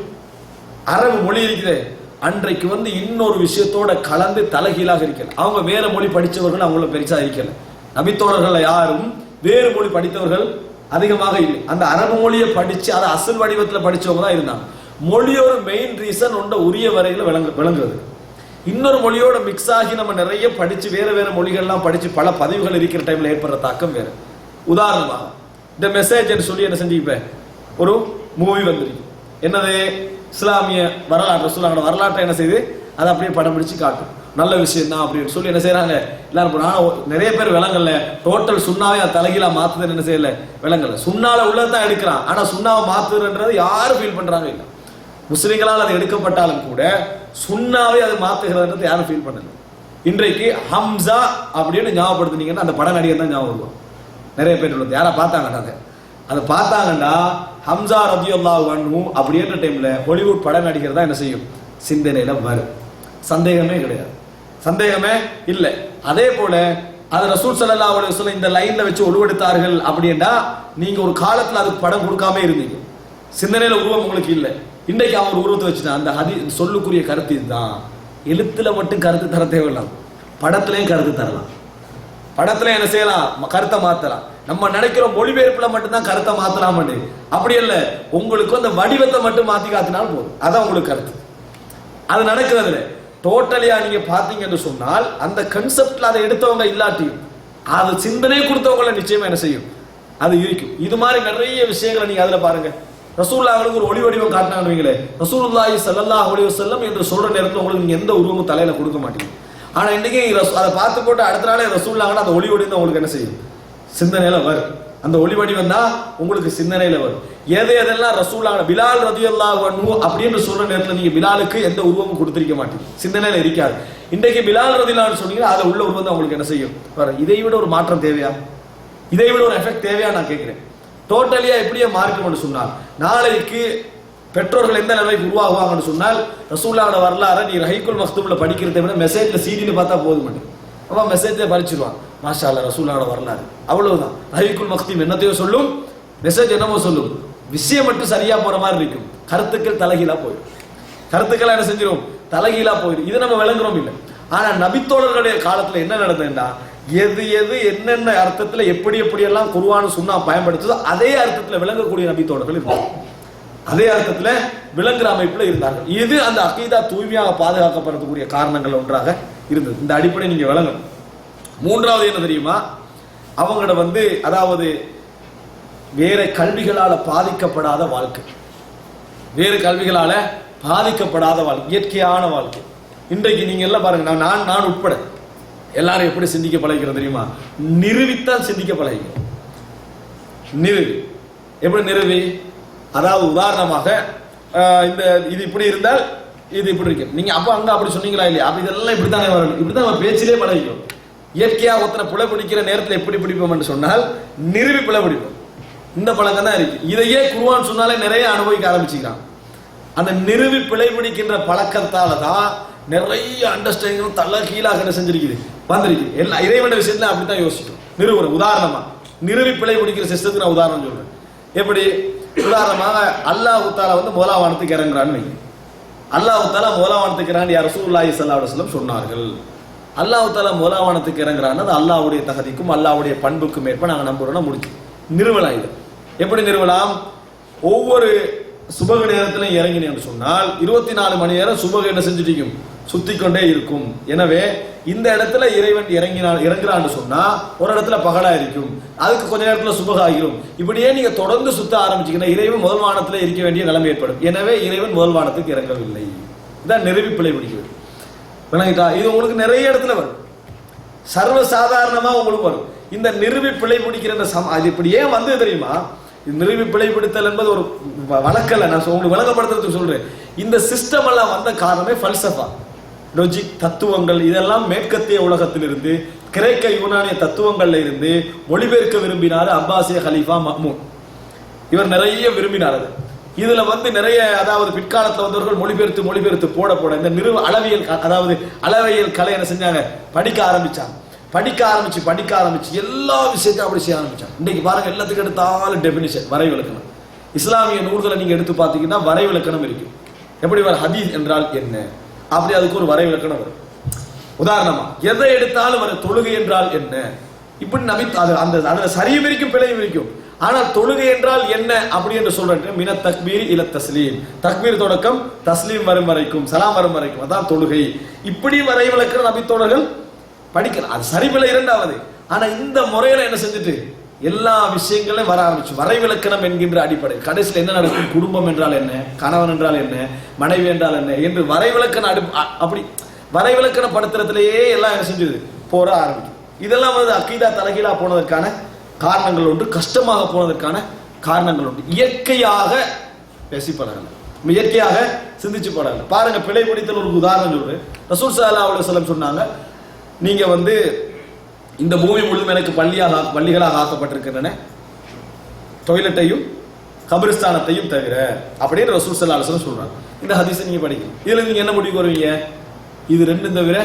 அரபு மொழி இருக்கிறது, அன்றைக்கு வந்து இன்னொரு விஷயத்தோட கலந்து தலைகீழாக இருக்கல. அவங்க வேற மொழி படித்தவர்கள் அவங்கள பெருசா இருக்கல. நபித்தோழர்கள் யாரும் வேறு மொழி படித்தவர்கள் அதிகமாக இல்லை. அந்த அரபு மொழியை படிச்சு அதை அசல் வடிவத்தில் படிச்சவங்க தான் இருந்தாங்க. மொழியோட மெயின் ரீசன் ஒன்ற உரிய வரையில் விளங்குறது. இன்னொரு மொழியோட மிக்ஸ் ஆகி நம்ம நிறைய படிச்சு வேற வேற மொழிகள்லாம் படிச்சு பல பதிவுகள் இருக்கிற டைம்ல ஏற்படுற தாக்கம் வேறு. உதாரணமாக இந்த மெசேஜ் சொல்லி என்ன செஞ்சுப்பேன், ஒரு மூவி வந்துருக்கு. என்னது, இஸ்லாமிய வரலாற்று ரசூலுல்லாஹோட வரலாற்றை என்ன செய்து அதை அப்படியே படம் பிடிச்சு காட்டும். நல்ல விஷயம் தான் அப்படின்னு சொல்லி என்ன செய்யறாங்க எல்லாரும். ஆனால் நிறைய பேர் விளங்கல, டோட்டல் சுண்ணாவே தலைகீழா மாத்துதுன்னு என்ன செய்யல, விளங்கல. சுண்ணால உள்ளதான் எடுக்கிறான், ஆனா சுண்ணாவை மாத்துறன்றது யாரும் ஃபீல் பண்றாங்க இல்லை. முஸ்லிம்களால் அது எடுக்கப்பட்டாலும் கூட சுண்ணாவே அது மாத்துகிறதுன்றது யாரும் ஃபீல் பண்ணல. இன்றைக்கு ஹம்சா அப்படின்னு ஞாபகப்படுத்தினீங்கன்னா அந்த பட நடிகர் தான் ஞாபகம் இருக்கும். நிறைய பேர் உள்ளது யாரா பார்த்தாங்கடா, அதை பார்த்தாங்கண்டா ஹம்சா ரலியல்லாஹு அன்ஹு அப்படின்ற டைம்ல ஹாலிவுட் பட நடிகர் தான் என்ன செய்யும், சிந்தனையில வரும். சந்தேகமே கிடையாது, சந்தேகமே இல்லை. அதே போல அது ரசூல் ஸல்லல்லாஹு அலைஹி வஸல்லம் இந்த லைன்ல வச்சு ஒழுவெடுத்தார்கள் அப்படின்னா நீங்க ஒரு காலத்துல அதுக்கு படம் கொடுக்காம இருந்தீங்க, சிந்தனையில உருவம் உங்களுக்கு இல்லை. இன்றைக்கு அவங்க உருவத்தை வச்சுட்டா அந்த சொல்லுக்குரிய கருத்து இதுதான். எழுத்துல மட்டும் கருத்து தர தேவையில்லாம், படத்திலையும் கருத்து தரலாம். படத்துல என்ன செய்யலாம், கருத்தை மாத்தலாம். நம்ம நினைக்கிற மொழிபெயர்ப்புல மட்டும்தான் கருத்தை மாத்தலாம், அப்படி இல்லை. உங்களுக்கு அந்த வடிவத்தை மட்டும் மாத்தி காத்தினாலும் போதும், அதான் உங்களுக்கு கருத்து. அது நடக்கிறதுல டோட்டலியா நீங்க பாத்தீங்கன்னு சொன்னால் அந்த கன்செப்ட்ல அதை எடுத்தவங்க இல்லாட்டியும் அது சிந்தனை கொடுத்தவங்களை நிச்சயமா என்ன செய்யும், அது இருக்கும். இது மாதிரி நிறைய விஷயங்களை நீங்க அதுல பாருங்க. ரசூலுல்லாஹ்வுக்கு ஒரு ஒளி வடிவம் காட்டினாங்க, ரசூலுல்லாஹி ஸல்லல்லாஹு அலைஹி வஸல்லம் என்று சொல்ற நேரத்தில் உங்களுக்கு நீங்க எந்த உருவமும் தலையில கொடுக்க மாட்டீங்க. ஆனா இன்னைக்கு அதை பார்த்து போட்டு அடுத்த நாளே ரசூலுல்லாஹ்னா அந்த ஒளி வடிவம் உங்களுக்கு என்ன செய்யும், சிந்தனையில வரும். அந்த ஒளி வடிவம் தான் உங்களுக்கு சிந்தனையில வரும். எதெல்லாம் ரசூலுல்லாஹ் பிலால் ரலியல்லாஹு அன்ஹு அப்படின்னு சொல்ற நேரத்தில் நீங்க பிலாலுக்கு எந்த உருவமும் கொடுத்திருக்க மாட்டீங்க, சிந்தனையில இருக்காது. இன்றைக்கு பிலால் ரலியல்லாஹு சொன்னீங்கன்னா அதுல உள்ள உருவம் தான் உங்களுக்கு என்ன செய்யும். இதை விட ஒரு மாற்றம் தேவையா, இதை விட ஒரு எஃபெக்ட் தேவையா நான் கேட்கிறேன். டோட்டலியா எப்படியே மார்க்கும் சொன்னால் நாளைக்கு பெற்றோர்கள் எந்த நிலைக்கு உருவாகுவாங்கன்னு சொன்னால் ரசூலுல்லாஹோட வரலாறு நீ ரஹீக்குல் மக்தூம்ல படிக்கிறதை விட மெசேஜ்ல சீடின்னு பார்த்தா போதும். அப்ப மெசேஜை படிச்சிருவான், மாஷா அல்லாஹ் ரசூலுல்லாஹோட வரலாறு அவ்வளவுதான். ரஹீக்குல் மக்தூம் என்னத்தையோ சொல்லும், மெசேஜ் என்னமோ சொல்லும், விஷயம் மட்டும் சரியா போற மாதிரி இருக்கும். கருத்துக்கள் தலைகீழா போயிடும், கருத்துக்கள் என்ன செஞ்சிடும், தலைகீழா போயிடும். இது நம்ம விளங்குறோம் இல்லை. ஆனா நபித்தோழர்களுடைய காலத்துல என்ன நடந்ததுன்னா எது எது என்னென்ன அர்த்தத்துல எப்படி எப்படியெல்லாம் குர்ஆன் சுன்னா பயன்படுத்துதோ அதே அர்த்தத்துல விளங்கக்கூடிய நபித்தோழர்கள் இருந்தாங்க, அதே அர்த்தத்துல விளங்குற அமைப்புல இருந்தார்கள். இது அந்த அகீதா தூய்மையாக பாதுகாக்கப்படுறதுக்குரிய காரணங்கள் ஒன்றாக இருந்தது. இந்த அடிப்படை நீங்க விளங்கணும். மூன்றாவது என்ன தெரியுமா, அவங்களோட அதாவது வேற கல்விகளால பாதிக்கப்படாத வாழ்க்கை, வேறு கல்விகளால பாதிக்கப்படாத வாழ்க்கை, இயற்கையான வாழ்க்கை. இன்றைக்கு நீங்க எல்லாம் பாருங்க, நான் உட்பட எல்லாரும் எப்படி சிந்திக்க பழகிக்கிறோம் தெரியுமா, நிறுவித்தான் சிந்திக்க பழகிக்கிறோம். நிறுவி எப்படி நிறுவி, அதாவது உதாரணமாக இந்த இது இப்படி இருந்தால் இது இப்படி இருக்கு, நீங்க அப்ப அங்க அப்படி சொன்னீங்களா இல்லையா, அப்ப இதெல்லாம் இப்படித்தானே வரணும், இப்படிதான் நம்ம பேச்சிலே பழகிக்கும். இயற்கையா ஒருத்தனை புலை பிடிக்கிற நேரத்தில் எப்படி பிடிப்போம் என்று சொன்னால் நிறுவி புலை பிடிப்போம். இந்த பழக்கம் தான் இருக்கு. இதையே குர்ஆன் சொன்னாலே நிறைய அனுபவிக்க ஆரம்பிச்சுக்கிறான். அந்த நிறுவி பிழை பிடிக்கின்ற பழக்கத்தால தான் நிறைய அண்டர்ஸ்டாண்டிங் தள்ள கீழாக என்ன செஞ்சிருக்குது, வந்திருக்கு. எல்லா இறைவன விஷயத்துல அப்படித்தான் யோசிக்கும். நிறுவன உதாரணமா நிறுவி பிழை பிடிக்கிற சிஸ்டத்துக்கு நான் உதாரணம் சொல்றேன். எப்படி உதாரணமாக அல்லாஹ் தஆலா முதலாம் வானத்துக்கு இறங்குறான்னு வைங்க. அல்லாஹ் தஆலா முதலாம் வானத்துக்கு இறங்கி ரசூலுல்லாஹி ஸல்லல்லாஹு அலைஹி வஸல்லம் சொன்னார்கள். அல்லாஹ் தஆலா முதலாம் வானத்துக்கு இறங்குறான்னு அது அல்லாஹ்வுடைய தகுதிக்கும் அல்லாஹ்வுடைய பண்புக்கும் ஏற்ப நாங்கள் நம்புறோம்னா முடிச்சு நிறுவலாம். இது எப்படி நிறுவலாம், ஒவ்வொரு சுபக நேரத்திலும் இறங்கினேன்னு சொன்னால் 24 மணி நேரம் சுபக என்ன செஞ்சுட்டு சுத்தி கொண்டே இருக்கும். எனவே இந்த இடத்துல இறைவன் இறங்குறான்னு சொன்னா ஒரு இடத்துல பகலா இருக்கும், அதுக்கு கொஞ்ச நேரத்துல சுபக ஆகிரும். இப்படியே நீங்க தொடர்ந்து சுத்த ஆரம்பிச்சீங்கன்னா இறைவன் முதல் வானத்துல இருக்க வேண்டிய நிலைமை ஏற்படும். எனவே இறைவன் முதல் வானத்துக்கு இறங்கவில்லை. இதான் நிறுவி பிழை பிடிக்கிறது. இது உங்களுக்கு நிறைய இடத்துல வரும், சர்வ சாதாரணமா உங்களுக்கு வரும். இந்த நிறுவி பிழை பிடிக்கிற அது இப்படி ஏன் வந்து தெரியுமா, நிறுவி பிழை பிடித்தல் என்பது ஒரு வழக்கல்ல, நான் உங்களுக்கு விளங்கப்படுத்துறதுக்கு சொல்றேன். இந்த சிஸ்டம் எல்லாம் வந்த காரணமே பல்சஃபா, லாஜிக், தத்துவங்கள். இதெல்லாம் மேற்கத்திய உலகத்திலிருந்து கிரேக்க யூனானிய தத்துவங்கள்ல இருந்து மொழிபெயர்க்க விரும்பினார் அப்பாசிய கலீஃபா மஹ்மூத். இவர் நிறைய விரும்பினார். இதுல நிறைய அதாவது பிற்காலத்தில் வந்தவர்கள் மொழிபெயர்த்து போட இந்த அளவியல் அதாவது அளவியல் கலை என்ன செஞ்சாங்க, படிக்க ஆரம்பிச்சு எல்லா விஷயத்தையும் அப்படி செய்ய ஆரம்பிச்சாங்க. இன்னைக்கு பாருங்க, எல்லாத்துக்கும் எடுத்தாலும் டெபினிஷன், வரைவிலக்கணம். இஸ்லாமிய நூல்களை நீங்க எடுத்து பார்த்தீங்கன்னா வரைவிலக்கணம் இருக்கு. எப்படி ஹதீஸ் என்றால் என்ன, அப்படி அதுக்கு ஒரு வரை விளக்கணம் வரும். உதாரணமா எதை எடுத்தாலும் வர தொழுகை என்றால் என்ன, இப்படி நபி அந்த அதுல சரியும் இருக்கும் பிழையும் இருக்கும். ஆனால் தொழுகை என்றால் என்ன அப்படி என்று சொல்றேன். மின தக்பீர் இல தஸ்லீம், தக்பீர் தொடக்கம் தஸ்லீம் வரும் வரைக்கும், சலாம் வரும் வரைக்கும், அதான் தொழுகை. இப்படி வரை விளக்கிற நபி தோழர்கள் படிக்கலாம். அது சரி பிழை இரண்டாவது. ஆனா இந்த முறையில என்ன செஞ்சுட்டு எல்லா விஷயங்களையும் வர ஆரம்பிச்சு வரை விளக்கணம் என்கின்ற அடிப்படை. கடைசியில் என்ன நடக்கும், குடும்பம் என்றால் என்ன, கணவன் என்றால் என்ன, மனைவி என்றால் என்ன என்று வரை விளக்கண அப்படி வரை விளக்கண படுத்துறதுலேயே எல்லாம் என்ன செஞ்சது போற ஆரம்பிக்கும். இதெல்லாம் வந்து அக்கீதா தலைகீழா போனதற்கான காரணங்கள் உண்டு, கஷ்டமாக போனதற்கான காரணங்கள் உண்டு. இயற்கையாக பேசிப்படல, இயற்கையாக சிந்திச்சு படல. பாருங்க, பிழை பிடித்தல் ஒரு உதாரணம் சொல்றேன். ரசூல் ஸல்லல்லாஹு அலைஹி வஸல்லம் சொன்னாங்க, நீங்க வந்து இந்த பூமி முழுவதும் எனக்கு பள்ளிகளாக ஆக்கப்பட்டிருக்கின்றன, டொய்லெட்டையும் கபிரிஸ்தானத்தையும் தவிர அப்படின்னு ரசூல் ஸல்லல்லாஹு அலைஹி வஸல்லம் சொல்றாங்க. இந்த ஹதீஸை நீங்க படிக்கணும். இதுல நீங்க என்ன முடிவுக்கு வருவீங்க, இது ரெண்டும் தவிர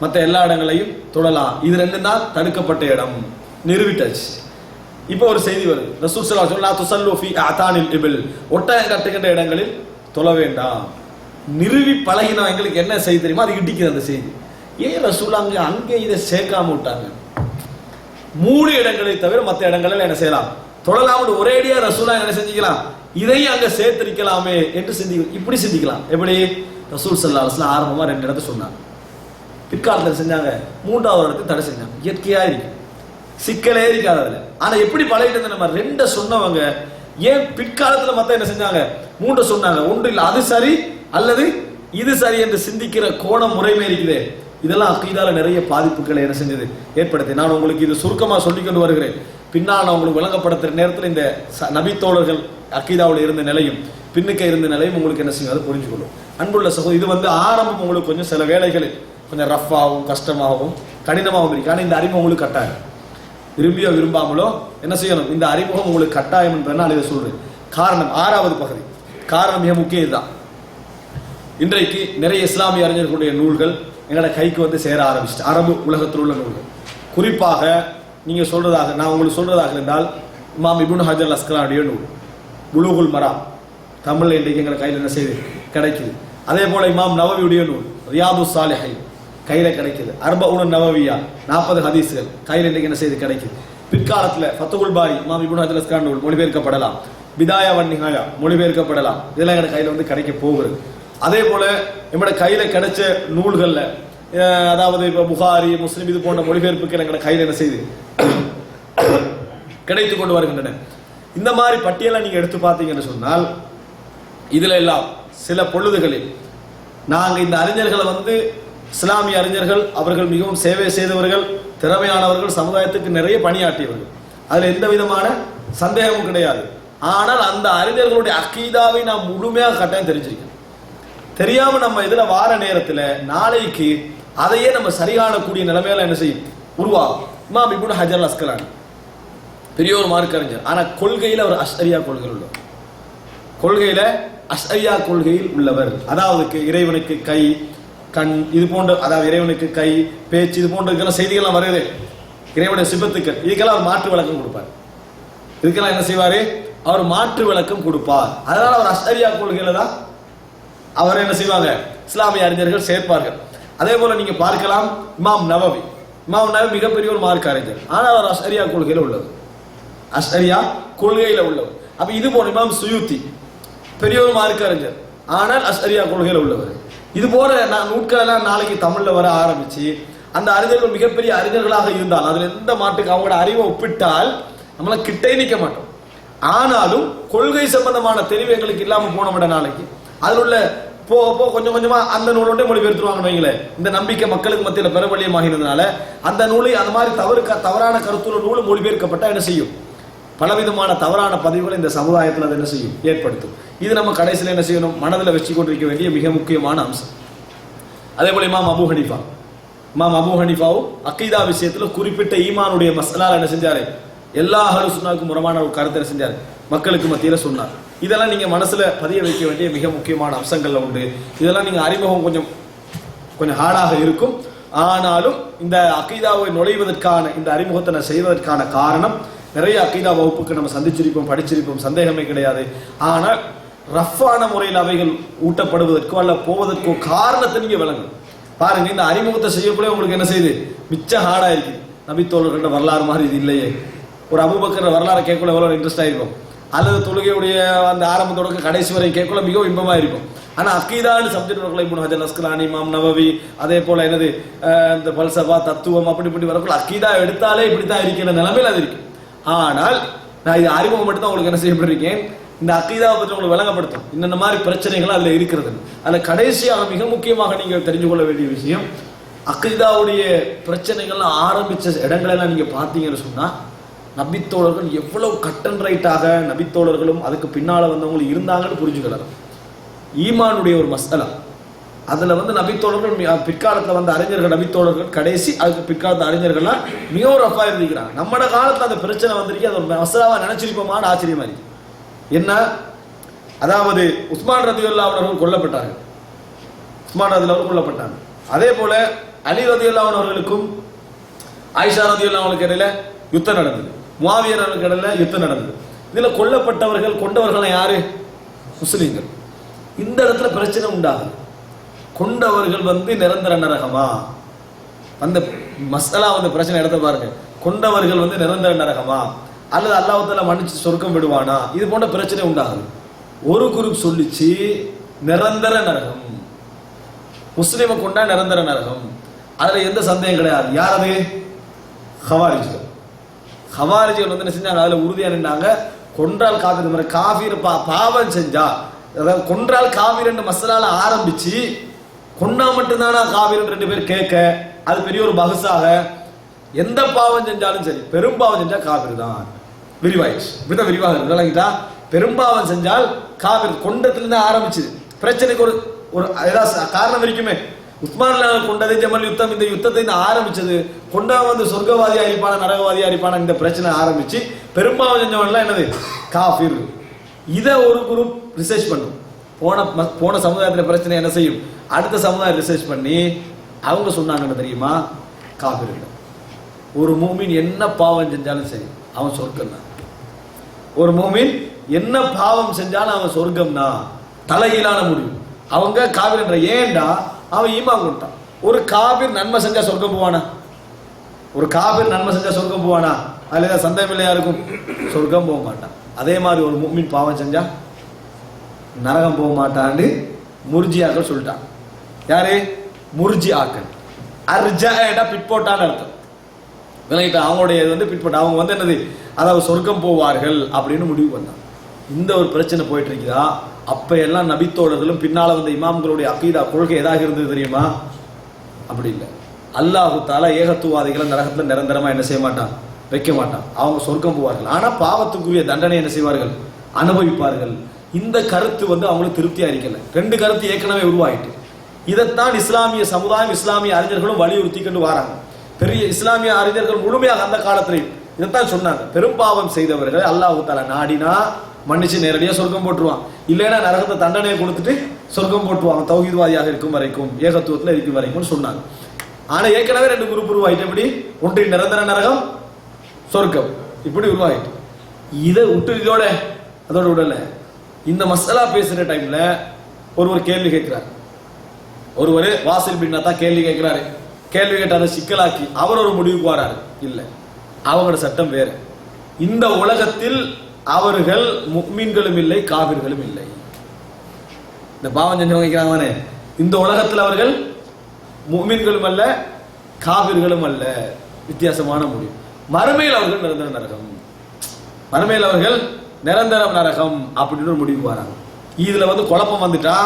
மற்ற எல்லா இடங்களையும் தொடலாம், இது ரெண்டும் தான் தடுக்கப்பட்ட இடம், நிறுவிட்டாச்சு. இப்போ ஒரு செய்தி வருது, ரசூல் ஸல்லல்லாஹு அலைஹி வஸல்லம் துஸல்லு ஃபீ அதானில் இபில், ஒட்டகம் கட்டுகின்ற இடங்களில் தொழ வேண்டாம். நிறுவி பழகினா எங்களுக்கு என்ன செய்தி தெரியுமா, அது இடிக்குது அந்த செய்தி. ஏன் ரசூல் அங்கே இதை சேர்க்காம விட்டாங்க? 3 இடங்களை தவிர மற்ற இடங்களில் என்ன செய்யலாம், தொழலாம். ஒரேடியா ரசூலா என்ன செஞ்சுக்கலாம், இதையும் அங்க சேர்த்திருக்கலாமே என்று இப்படி சிந்திக்கலாம். எப்படி ரசூல் ஸல்லல்லாஹு அலைஹி வஸல்லம் ஆரம்பமா 2 இடத்தை சொன்னாங்க, பிற்காலத்தில் செஞ்சாங்க 3வது இடத்தை தடை செஞ்சாங்க. இயற்கையா இருக்கு, சிக்கலே இருக்காது அதுல. ஆனா எப்படி பழகிட்டு நம்ம 2 சொன்னவங்க ஏன் பிற்காலத்துல மத்த என்ன செஞ்சாங்க 3 சொன்னாங்க? ஒன்று இல்ல அது சரி அல்லது இது சரி என்று சிந்திக்கிற கோணம் முறைமை இருக்குது. இதெல்லாம் அக்கீதால நிறைய பாதிப்புகளை என்ன செஞ்சது ஏற்படுத்தி. நான் உங்களுக்கு இது சுருக்கமா சொல்லிக்கொண்டு வருகிறேன். பின்னால் நான் உங்களுக்கு விளங்கப்படுத்துற நேரத்தில் இந்த நபித்தோழர்கள் அக்கீதாவில் இருந்த நிலையும் பின்னுக்க இருந்த நிலையும் உங்களுக்கு என்ன செய்யும், அதை புரிஞ்சுக்கொள்ளும். அன்புள்ள சகோதரி, இது வந்து ஆரம்பம் உங்களுக்கு கொஞ்சம் சில வேலைகளில் கொஞ்சம் ரஃப்பாகவும் கஷ்டமாகவும் கடினமாகவும் இருக்கு. ஆனால் இந்த அறிமுகம் உங்களுக்கு கட்டாயம், விரும்பியோ விரும்பாமலோ என்ன செய்யணும், இந்த அறிமுகம் உங்களுக்கு கட்டாயம் என்பதனால் இதை சொல்றேன். காரணம் 6வது பகுதி, காரணம் மிக முக்கியம் இதுதான். இன்றைக்கு நிறைய இஸ்லாமிய அறிஞர்களுடைய நூல்கள் எங்களோட கைக்கு வந்து சேர ஆரம்பிச்சிட்டு, அரபு உலகத்தில் உள்ள நூல்கள். குறிப்பாக நீங்க சொல்றதாக, நான் உங்களுக்கு சொல்றதாக இருந்தால் இமாம் இப்னு ஹஜர் அல் அஸ்கலானுடைய நூல் புலூகுல் மராம் தமிழ்ல இன்றைக்கு எங்களை கையில் என்ன செய்யுது கிடைக்குது. அதே போல இமாம் நவவியுடைய நூல் ரியாதுஸ் ஸாலிஹீன் கையில கிடைக்குது. அர்பஊன் நவவியா 40 ஹதீஸ்கள் கையில் இன்றைக்கு என்ன செய்து கிடைக்குது. பிற்காலத்தில் ஃபத்ஹுல் பாரி இமாம் இப்னு ஹஜர் அல் அஸ்கலான் நூல் மொழிபெயர்க்கப்படலாம், பிதாயா வன் நிஹாயா மொழிபெயர்க்கப்படலாம். இதெல்லாம் எங்க கையில வந்து கிடைக்க போகிறது. அதே போல நம்மட கையில கிடைச்ச நூல்கள்ல, அதாவது இப்ப புகாரி முஸ்லிம் இது போன்ற மொழிபெயர்ப்புகள் எங்களை கையில் என்ன செய்து கிடைத்து கொண்டு வருகின்றன. இந்த மாதிரி பட்டியலை நீங்க எடுத்து பார்த்தீங்கன்னு சொன்னால் இதுல எல்லாம் சில பொழுதுகளில் நாங்க இந்த அறிஞர்களை வந்து இஸ்லாமிய அறிஞர்கள், அவர்கள் மிகவும் சேவை செய்தவர்கள், திறமையானவர்கள், சமுதாயத்துக்கு நிறைய பணியாற்றியவர்கள், அதுல எந்த விதமான சந்தேகமும் கிடையாது. ஆனால் அந்த அறிஞர்களுடைய அக்கீதாவை நாம் முழுமையாக கட்டாயம் தெரிஞ்சிருக்கோம். தெரியாம நம்ம இதுல வார நேரத்துல நாளைக்கு அதையே நம்ம சரிகாணக்கூடிய நிலைமையில என்ன செய்யும் உருவாகும். இமாம் இப்னு ஹஜர் அல் அஸ்கலானி பெரிய ஒரு மார்க்க அறிஞர், ஆனா கொள்கையில ஒரு அஷ்அரியா கொள்கை உள்ளவர். கொள்கையில அஷ்அரியா கொள்கையில் உள்ளவர். அதாவது இறைவனுக்கு கை கண் இது போன்ற, அதாவது இறைவனுக்கு கை பேச்சு இது போன்ற செய்திகள்லாம் வருது, இறைவனுடைய சிபத்துக்கள், இதுக்கெல்லாம் அவர் மாற்று விளக்கம் கொடுப்பார். இதுக்கெல்லாம் என்ன செய்வாரு, அவர் மாற்று விளக்கம் கொடுப்பார். அதனால அவர் அஷ்அரியா கொள்கையில தான் அவர் என்ன செய்வாங்க, இஸ்லாமிய அறிஞர்கள் சேர்ப்பார்கள். அதே போல நீங்க பார்க்கலாம் இமாம் நவவி மிகப்பெரிய ஒரு மார்க்க அறிஞர், ஆனால் அவர் அஷ்அரியா கொள்கையில உள்ளவர், அஷ்அரியா கொள்கையில உள்ளவர். அப்ப இது போல இமாம் சுயூத்தி பெரிய ஒரு மார்க்க அறிஞர், ஆனால் அஷ்அரியா கொள்கையில உள்ளவர். இது போல நூட்கள் எல்லாம் நாளைக்கு தமிழ்ல வர ஆரம்பிச்சு அந்த அறிஞர்கள் மிகப்பெரிய அறிஞர்களாக இருந்தால் அதுல எந்த மாட்டுக்கு அவங்களோட அறிவை ஒப்பிட்டால் நம்மள கிட்டே நிற்க மாட்டோம். ஆனாலும் கொள்கை சம்பந்தமான தெளிவு எங்களுக்கு இல்லாம போன விட நாளைக்கு அதில் உள்ள போ கொஞ்சம் கொஞ்சமா அந்த நூலோட மொழிபெயர்த்துருவாங்கன்னு வைங்களேன். இந்த நம்பிக்கை மக்களுக்கு மத்தியில் பிரபல்யமாகினதுனால அந்த நூலை அந்த மாதிரி தவறான கருத்துள்ள நூல் மொழிபெயர்க்கப்பட்டா என்ன செய்யும், பலவிதமான தவறான பதிவுகளை இந்த சமுதாயத்தில் அது என்ன செய்யும் ஏற்படுத்தும். இது நம்ம கடைசியில் என்ன செய்யணும், மனதில் வச்சு கொண்டிருக்க வேண்டிய மிக முக்கியமான அம்சம். அதே போல இமாம் அபூ ஹனீஃபாவும் அக்கீதா விஷயத்துல குறிப்பிட்ட ஈமானுடைய மசாலா என்ன செஞ்சாரு, எல்லா அஹ்லு சுன்னாவுக்கும் முரணான ஒரு கருத்தை செஞ்சாரு, மக்களுக்கு மத்தியில சொன்னார். இதெல்லாம் நீங்க மனசுல பதிய வைக்க வேண்டிய மிக முக்கியமான அம்சங்கள்ல உண்டு. இதெல்லாம் நீங்க அறிமுகம் கொஞ்சம் ஹார்டாக இருக்கும். ஆனாலும் இந்த அக்கீதாவை நுழைவதற்கான இந்த அறிமுகத்தை செய்வதற்கான காரணம், நிறைய அக்கீதா வகுப்புக்கு நம்ம சந்திச்சிருப்போம், படிச்சிருப்போம், சந்தேகமே கிடையாது. ஆனால் ரஃப்பான முறையில் அவைகள் ஊட்டப்படுவதற்கோ அல்ல போவதற்கோ காரணத்தை நீங்க விளங்கும். பாருங்க, இந்த அறிமுகத்தை செய்யக்குள்ளே உங்களுக்கு என்ன செய்யுது, மிச்ச ஹார்டா இருக்கு. நபித்தோழர்கள்ட்ட வரலாறு மாதிரி இது இல்லையே. ஒரு அபூபக்கர் வரலாறு கேட்கல எவ்வளவு இன்ட்ரெஸ்ட் ஆயிருக்கும், அல்லது தொழுகையுடைய அந்த ஆரம்பத்தோட கடைசி வரை கேட்கல மிகவும் இன்பமா இருக்கும். ஆனா அக்கீதான்னு சப்ஜெக்ட் வரக்குள்ள இப்னு ஹஜர் அஸ்கலானி, இமாம் நவவி, அதே போல என்னது இந்த பல்சபா தத்துவம் அப்படி இப்படி வரக்குள்ள அக்கீதா எடுத்தாலே இப்படித்தான் இருக்கிற நிலைமையில் அது இருக்கு. ஆனால் நான் இது அறிமுகம் மட்டும் தான் உங்களுக்கு என்ன செய்யப்பட்டிருக்கேன், இந்த அக்கீதாவை பற்றி உங்களுக்கு விளங்கப்படுத்தும் இந்த மாதிரி பிரச்சனைகள் அதுல இருக்கிறது. அதுல கடைசியாக மிக முக்கியமாக நீங்கள் தெரிஞ்சு கொள்ள வேண்டிய விஷயம், அக்கீதாவுடைய பிரச்சனைகள்லாம் ஆரம்பிச்ச இடங்களெல்லாம் நீங்க பார்த்தீங்கன்னு சொன்னா நபித்தோழர்கள் எவ்வளவு கட் அண்ட் ரைட்டாக நபித்தோழர்களும் அதுக்கு பின்னால வந்தவங்களும் இருந்தாங்கன்னு புரிஞ்சுக்கலாம். ஈமானுடைய ஒரு மஸ்அலா அதுல நபித்தோழர்கள் பிற்காலத்துல வந்த அறிஞர்கள், நபித்தோழர்கள் கடைசி அதுக்கு பிற்காலத்து அறிஞர்கள்லாம் மிகவும் ரஃபா இருந்திருக்கிறாங்க. நம்மட காலத்துல அந்த பிரச்சனை வந்திருக்கு, அது ஒரு மஸ்அலாவா நினைச்சிருப்போமான்னு ஆச்சரியமா இருக்கு. என்ன, அதாவது உஸ்மான் ரலியல்லாஹு அவர்கள் கொல்லப்பட்டார்கள். உஸ்மான் ரலியல்லாஹு அவர்கள் கொல்லப்பட்டாங்க. அதே போல அலி ரலியல்லாஹு அவர்களுக்கும் ஆயிஷா ரலியல்லாஹு அவர்களுக்கு இடையில யுத்தம் நடந்தது. முஆவியா அவர்களுக்கு இடையில யுத்தம் நடந்தது. இதுல கொல்லப்பட்டவர்கள் கொண்டவர்கள் யாரு? முஸ்லிம்கள். இந்த இடத்துல பிரச்சனை உண்டாகுது. கொண்டவர்கள் நிரந்தர நரகமா? அந்த மஸ்அலா பிரச்சனை இடத்த பாருங்க. கொண்டவர்கள் நிரந்தர நரகமா அல்லது அல்லாஹ் தஆலா மன்னிச்சு சொர்க்கம் விடுவானா? இது போன்ற பிரச்சனை உண்டாகுது. ஒரு குரூப் சொல்லிச்சு நிரந்தர நரகம், முஸ்லிமை கொண்டா நிரந்தர நரகம், அதுல எந்த சந்தேகம் கிடையாது. யார் அது? ஹவாரிஜிகள். ஹவாரிஜிகள் என்ன செஞ்சாங்க, அதுல உறுதியா நின்றாங்க. கொன்றால் காஃபிர், காஃபிர் பாவம் செஞ்சா, அதாவது கொன்றால் காஃபிர் என்ற மஸ்அலால ஆரம்பிச்சு கொன்னா மட்டும்தானா காஃபிர் ரெண்டு பேர் கேட்க, அது பெரிய ஒரு பஹஸாக எந்த பாவம் செஞ்சாலும் சரி பெரும்பாவம் செஞ்சா காஃபிர் தான் விரிவாயிடுச்சு. இப்படிதான் விரிவாக விளங்கிட்டா, பெரும்பாவம் செஞ்சால் காஃபிர். கொண்டத்திலிருந்து ஆரம்பிச்சுது பிரச்சனைக்கு ஒரு ஒரு ஏதாவது காரணம் இருக்குமே. உஸ்மான் கொண்டது ஜமல் யுத்தம், இந்த யுத்தத்தை ஆரம்பிச்சது கொண்டா சொர்க்கவாதியா இருப்பான நரகவாதியா இருப்பான இந்த பிரச்சனை ஆரம்பிச்சு பெரும்பாவம் செஞ்சவன்லாம் என்னது காஃபிர். இதை ஒரு குரூப் ரிசர்ச் பண்ணும். போன சமுதாயத்தில் பிரச்சனை என்ன செய்யும், அடுத்த சமுதாயம் ரிசர்ச் பண்ணி அவங்க சொன்னாங்கன்னு தெரியுமா, காஃபிர் இல்லை. ஒரு மூமின் என்ன பாவம் செஞ்சாலும் சரி அவன் சொர்க்கம் தான். ஒரு மூமின் என்ன பாவம் செஞ்சாலும் அவன் சொர்க்கம் தான். தலைகீழான முடிவு. அவங்க காஃபிர் என்ற ஏண்டா அவன் ஈமான் கொண்டான். ஒரு காஃபிர் நன்மை செஞ்சா சொர்க்கம் போவானா? ஒரு காஃபிர் நன்மை செஞ்சா சொர்க்கம் போவானா? அதுல ஏதாவது சந்தேகம் இல்லையா இருக்கும், சொர்க்கம் போக மாட்டான். அதே மாதிரி ஒரு மூமின் பாவம் செஞ்சா நரகம் போக மாட்டான்னு முர்ஜியாக்கள் சொல்லிட்டான். யாரு? முர்ஜியாக்கள். அர்ஜா பிற்போட்டான்னு அர்த்தம். விளங்கிட்டா, அவங்களுடைய பிற்போட்டா. அவங்க என்னது, அதாவது சொர்க்கம் போவார்கள் அப்படின்னு முடிவு பண்ணாங்க. இந்த ஒரு பிரச்சனை போயிட்டு இருக்குதா? அப்ப எல்லாம் நபித்தோழர்களும் பின்னால வந்த இமாம்களுடைய அகீதா கொள்கை எதாக இருந்தது தெரியுமா? அப்படி இல்லை. அல்லாஹு தஆலா ஏகத்துவாதிகளை நரகத்துல நிரந்தரமா என்ன செய்ய மாட்டான், வைக்க மாட்டான். அவங்க சொர்க்கம் போவார்கள், ஆனா பாவத்துக்குரிய தண்டனை என்ன செய்வார்கள், அனுபவிப்பார்கள். இந்த கருத்து அவங்களுக்கு திருப்தியா இருக்கல. ரெண்டு கருத்து ஏற்கனவே உருவாயிட்டு. இதைத்தான் இஸ்லாமிய சமுதாயம், இஸ்லாமிய அறிஞர்களும் வலியுறுத்தி கொண்டு வராங்க. பெரிய இஸ்லாமிய அறிஞர்கள் முழுமையாக அந்த காலத்திலே இதைத்தான் சொன்னாங்க. பெரும்பாவம் செய்தவர்கள் அல்லாஹ் தஆலா நாடினா மன்னிச்சு நேரடியா சொர்க்கம் போட்டுருவான், இல்லைன்னா நரகத்தை தண்டனையை கொடுத்துட்டு சொர்க்கம் போட்டுருவாங்க, தௌஹீத்வாதியாக இருக்கும் வரைக்கும், ஏகத்துவத்தில் இருக்கும் வரைக்கும் சொன்னாங்க. ஆனா ஏற்கனவே ரெண்டு குரூப் உருவாயிட்டு. எப்படி? ஒன்றில் நிரந்தர நரகம், சொர்க்கம், இப்படி உருவாயிட்டு. இதை விட்டு அதோட உடல இந்த மசாலா பேசுற டைம்ல ஒருவர் கேள்வி கேட்கிறார். ஒருவர் வாசில் பின் தான் கேள்வி கேட்கிறாரு. கேள்வி கேட்டார சிக்கலாக்கி அவர் ஒரு முடிவுக்கு வராரு. இல்ல, அவங்களோட சட்டம் வேற. இந்த உலகத்தில் அவர்கள் முஃமின்களும் இல்லை, காபிர்களும் இல்லை. இந்த பாவம் செஞ்சவங்க வைக்கிறாங்க, இந்த உலகத்தில் அவர்கள் முஃமின்களும் அல்ல, காபிர்களும் அல்ல. வித்தியாசமான முடிவு. மறுமையில் அவர்கள் நிரந்தர நரகம், மறுமையில் அவர்கள் நிரந்தர நரகம் அப்படின்னு ஒரு முடிவு வராங்க. இதுல குழப்பம் வந்துட்டா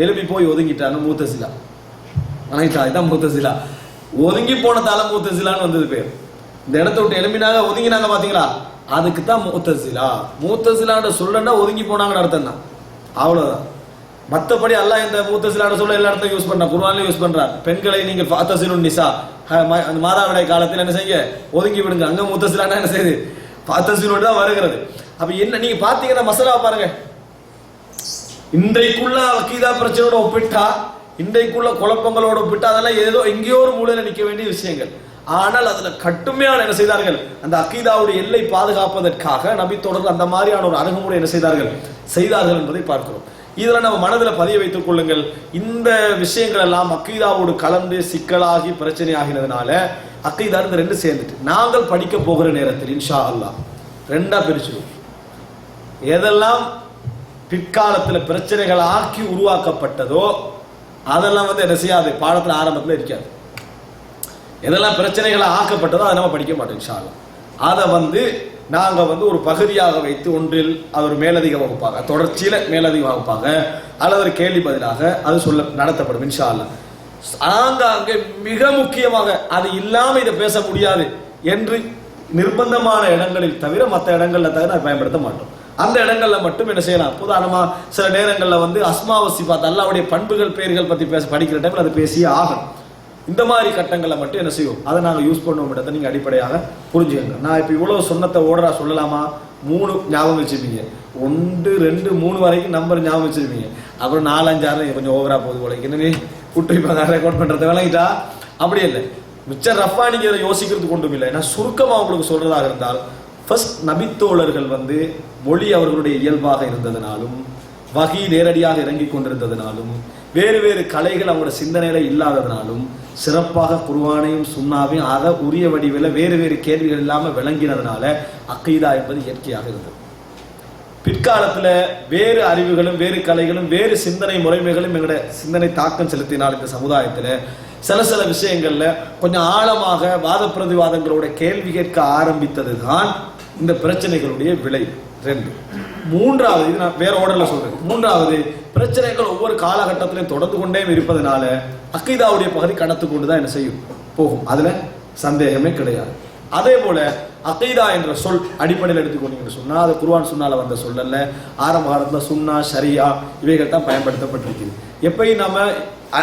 எழுப்பி போய் ஒதுங்கிட்டான்னு மூத்தசிலா. இதான் மூத்தசிலா. ஒதுங்கி போனதால மூத்தசிலான்னு வந்தது பேர். இந்த இடத்த விட்டு எழுப்பினாங்க, ஒதுங்கினாங்க, பாத்தீங்களா? அதுக்கு தான் மூத்தசிலா. மூத்தசிலான்ற சொல்லண்டா ஒதுங்கி போனாங்கன்னு அர்த்தம் தான், அவ்வளவுதான். மற்றபடி அல்லாஹ் இந்த மூத்தசிலான சொல்ல எல்லா இடத்தையும் யூஸ் பண்றான், குர்ஆன்லயும் யூஸ் பண்றான். பெண்களை நீங்க ஃபாத்தசிலுன் நிசா, மாதாவிடாய் காலத்தில் என்ன செய்ய, ஒதுங்கி விடுங்க. அங்க மூத்தசிலானா என்ன செய்யுது, ஃபாத்தசிலுன் தான் வருகிறது. அப்ப என்ன நீங்க பாத்தீங்கன்னா மசாலா பாருங்க. இன்றைக்குள்ள அகீதா பிரச்சனையோட ஒப்பிட்டா, இன்றைக்குள்ள குழப்பங்களோட ஒப்பிட்டா அதெல்லாம் ஏதோ எங்கேயோ ஒரு மூலையில நிக்க வேண்டிய விஷயங்கள். ஆனால் அதுல கட்டுமையான என்ன செய்தார்கள், அந்த அகீதாவுடைய எல்லை பாதுகாப்பதற்காக நபி தொடர்ந்து அந்த மாதிரியான ஒரு அணுகுமுறை என்ன செய்தார்கள் என்பதை பார்க்கிறோம். இதுல நம்ம மனதில் பதிய வைத்துக் கொள்ளுங்கள். இந்த விஷயங்கள் எல்லாம் அகீதாவோடு கலந்து சிக்கலாகி பிரச்சனை ஆகினதுனால அகீதா இந்த ரெண்டு சேர்ந்துட்டு நாங்கள் படிக்க போகிற நேரத்தில் இன்ஷா அல்லாஹ் ரெண்டா பிரிச்சிருவோம். எதெல்லாம் பிற்காலத்தில் பிரச்சனைகள் ஆக்கி உருவாக்கப்பட்டதோ அதெல்லாம் என்ன செய்யாது, பாடத்தில் ஆரம்பத்தில் இருக்காது. எதெல்லாம் பிரச்சனைகளை ஆக்கப்பட்டதோ அதை நம்ம படிக்க மாட்டோம் இன்ஷா அல்லாஹ். அதை நாங்க ஒரு பகுதியாக வைத்து ஒன்றில் அது ஒரு மேலதிக வகுப்பாக, தொடர்ச்சியில மேலதிக வகுப்பாக அல்லது ஒரு கேள்வி பதிலாக அது நடத்தப்படும் இன்ஷா அல்லாஹ். ஆங்காங்கே மிக முக்கியமாக அது இல்லாம இதை பேச முடியாது என்று நிர்பந்தமான இடங்களில் தவிர மற்ற இடங்கள்ல தவிர பயன்படுத்த மாட்டோம். அந்த இடங்கள்ல மட்டும் என்ன செய்யலாம், உதாரணமா சில நேரங்கள்ல அஸ்மாவ சிஃபாத் அல்லாஹ்வுடைய பண்புகள் பெயர்கள் பத்தி படிக்கிற டைம்ல அதை பேசியே ஆகணும். இந்த மாதிரி கட்டங்களை மட்டும் என்ன செய்யும், அதை நாங்கள் யூஸ் பண்ணுவோம். இடத்தை நீங்க அடிப்படையாக புரிஞ்சுக்கங்க. நான் இப்போ இவ்வளவு சொன்னத்தை ஓடரா சொல்லலாமா, 3 ஞாபகம் வச்சிருப்பீங்க, 1 2 3 வரைக்கும் நம்பர் ஞாபகம் வச்சிருப்பீங்க. அப்புறம் 4 5 6 கொஞ்சம் ஓவரா போகுது போல, என்னன்னு கூட்டு ரெக்கார்ட் பண்றதை விளங்கிட்டா அப்படி இல்லை. மிச்சம் ரஃபா நீங்க இதை யோசிக்கிறதுக்கு கொண்டும் இல்லை. நான் சுருக்கமாக உங்களுக்கு சொல்றதாக இருந்தால், ஃபர்ஸ்ட் நபித்தோழர்கள் மொழி அவர்களுடைய இயல்பாக இருந்ததுனாலும், வகி நேரடியாக இறங்கி கொண்டிருந்ததுனாலும், வேறு வேறு கலைகள் அவங்களோட சிந்தனையில இல்லாததுனாலும், சிறப்பாக குர்ஆனையும் சுன்னாவையும் அதை உரிய வடிவில் வேறு வேறு கேள்விகள் இல்லாமல் விளங்கினதுனால அக்கீதா என்பது இயற்கையாக இருந்தது. பிற்காலத்தில் வேறு அறிவுகளும் வேறு கலைகளும் வேறு சிந்தனை முறைமைகளும் எங்களோட சிந்தனை தாக்கம் செலுத்தினால் இந்த சமுதாயத்தில் சில விஷயங்கள்ல கொஞ்சம் ஆழமாக வாத பிரதிவாதங்களோட கேள்வி கேட்க ஆரம்பித்தது தான் இந்த பிரச்சனைகளுடைய விளைவு. 2 மூன்றாவது, இது நான் வேற ஆர்டர்ல சொல்றேன். மூன்றாவது, பிரச்சனைகள் ஒவ்வொரு காலகட்டத்திலையும் தொடர்ந்து கொண்டே இருப்பதனால அக்கீதாவுடைய பகுதி கடத்து கொண்டுதான் என்ன செய்யும் போகும், அதுல சந்தேகமே கிடையாது. அதே போல அகீதா என்ற சொல் அடிப்படையில் எடுத்துக்கொண்டீங்கன்னு சொன்னா அது குர்ஆன் சுன்னால வந்த சொல் அல்ல. ஆரம்ப காலத்துல சுன்னா ஷரியா இவைகள் தான் பயன்படுத்தப்பட்டிருக்கிறது. எப்பயும் நம்ம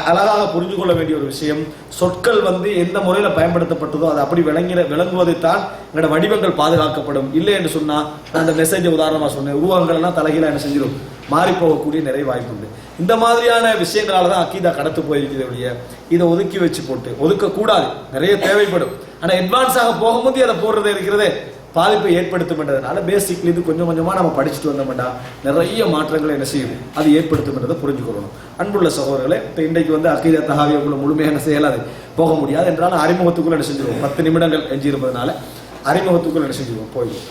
அழகாக புரிஞ்சு கொள்ள வேண்டிய ஒரு விஷயம், சொற்கள் எந்த முறையில பயன்படுத்தப்பட்டதோ அது அப்படி விளங்குவதைத்தான் எங்களோட வடிவங்கள் பாதுகாக்கப்படும். இல்லை என்று சொன்னா நான் அந்த மெசேஜை உதாரணமா சொன்னேன், உருவங்கள் எல்லாம் தலைகீழ என்ன செஞ்சிடும், மாறி போகக்கூடிய நிறைய வாய்ப்பு உண்டு. இந்த மாதிரியான விஷயங்களால தான் அக்கீதா கடத்து போயிருக்கிறத, இதை ஒதுக்கி வச்சு போட்டு ஒதுக்க கூடாது, நிறைய தேவைப்படும். ஆனா அட்வான்ஸாக போகும்போது அதை போடுறதே இருக்கிறதே பாதிப்பை ஏற்படுத்தும்ன்றதுனால பேசிக்லி இது கொஞ்சம் கொஞ்சமா நம்ம படிச்சுட்டு வந்தோம்டா நிறைய மாற்றங்களை என்ன செய்யும் அது ஏற்படுத்தும்ன்றதை புரிஞ்சுக்கொள்ளணும். அன்புள்ள சகோதரர்களே, இப்போ இன்றைக்கு அக்கீதா தஹாவியாக்குள்ள முழுமையாக என்ன செய்யலாது போக முடியாது என்றாலும் அறிமுகத்துக்குள்ள என்ன செஞ்சிருவோம், 10 நிமிடங்கள் எஞ்சி இருப்பதனால அறிமுகத்துக்குள்ள என்ன செஞ்சிருவோம் போயிடும்.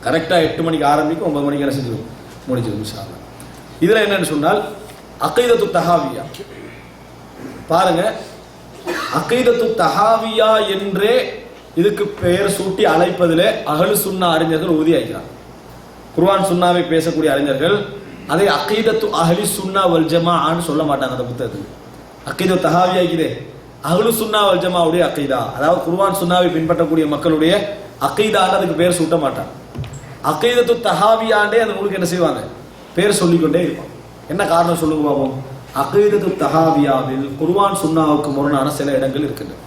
கரெக்டா 8 மணிக்கு ஆரம்பிக்கும், 9 மணிக்கு என்ன செஞ்சிருவோம் முடிஞ்சிடும் இன்ஷா அல்லாஹ். இதுல என்னன்னு சொன்னால் அகீதத்து தஹாவியா பாருங்க, அகீதத்து தஹாவியா என்றே இதுக்கு பெயர் சூட்டி அழைப்பதிலே அஹ்லு சுன்னா அறிஞர்கள் உறுதியாகிறார். குர்ஆன் சுன்னாவை பேசக்கூடிய அறிஞர்கள் அதை அகீதத்து அஹ்லி சுன்னா வல் ஜமாஅன்னு சொல்ல மாட்டாங்க. அந்த புத்தகத்துக்கு அகீதத்து தஹாவியா இதே அஹ்லு சுன்னா வல் ஜமாவுடைய அகீதா, அதாவது குர்ஆன் சுன்னாவை பின்பற்றக்கூடிய மக்களுடைய அகீதான்னு அதுக்கு பேர் சூட்ட மாட்டாங்க. அகீதத்து தஹாவியாண்டே அந்த நூலுக்கு என்ன செய்வாங்க, பேர் சொல்லிக்கொண்டே இருப்பாங்க. என்ன காரணம் சொல்லுங்க பாப்போம். அகீதத்து தஹாவியாவில் குர்ஆன் சுன்னாவுக்கு முரணான சில இடங்கள் இருக்கின்றன.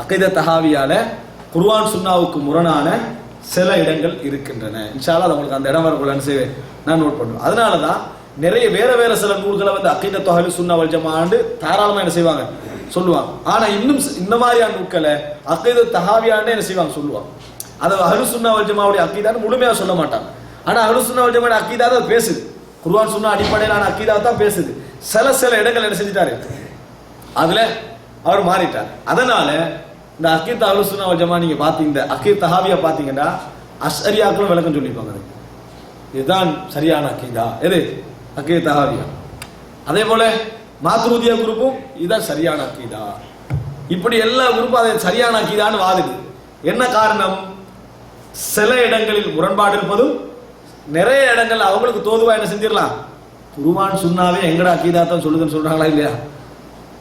அகீதா தஹாவியால குர்ஆன் சுன்னாவுக்கு முரணான சில இடங்கள் இருக்கின்றன. இன்ஷா அல்லாஹ் உங்களுக்கு அந்த இடம் வரக்குள்ளன்னு செய்வேன், நான் நோட் பண்ணுவேன். அதனாலதான் நிறைய வேற சில நூல்களை அகீதத்து அஹ்லு சுன்னா வல் ஜமாஅன்னு தாராளமா என்ன செய்வாங்க சொல்லுவாங்க. ஆனா இன்னும் இந்த மாதிரியான நூல்களை அகீதத்து தஹாவியான்னு என்ன செய்வாங்க சொல்லுவாங்க. அதை அஹ்லு சுன்னா வல் ஜமாஅவுடைய அகீதான்னு முழுமையா சொல்ல மாட்டாங்க. ஆனா அஹ்லு சுன்னா வல் ஜமாஅ அகீதா தான் பேசுது, குர்ஆன் சுன்னா அடிப்படையிலான அகீதா தான் பேசுது. சில இடங்கள் என்ன செஞ்சுட்டாரு, அதுல அவர் மாறிட்டார். அதனால இந்த அகீதா அஹ்லு சுன்னா வல் ஜமாஅ நீங்க பாத்தீங்க, இந்த அகீதா தஹாவியா பாத்தீங்கன்னா அஷ்அரியாக்களும் விளக்கம் சொல்லிப்பாங்க, இதுதான் சரியான அகீதா, எது அகீதா தஹாவியா. அதே போல மாத்துருதியா குரூப்பும் இதுதான் சரியான அகீதா. இப்படி எல்லா குரூப்பும் அதை சரியான அகீதான்னு வாதுது. என்ன காரணம், சில இடங்களில் முரண்பாடு இருப்பதும் நிறைய இடங்கள் அவங்களுக்கு தோதுவா என்ன செஞ்சிடலாம், குர்ஆன் சுன்னாவே எங்கட அகீதா தான் சொல்லுதுன்னு சொல்றாங்களா இல்லையா.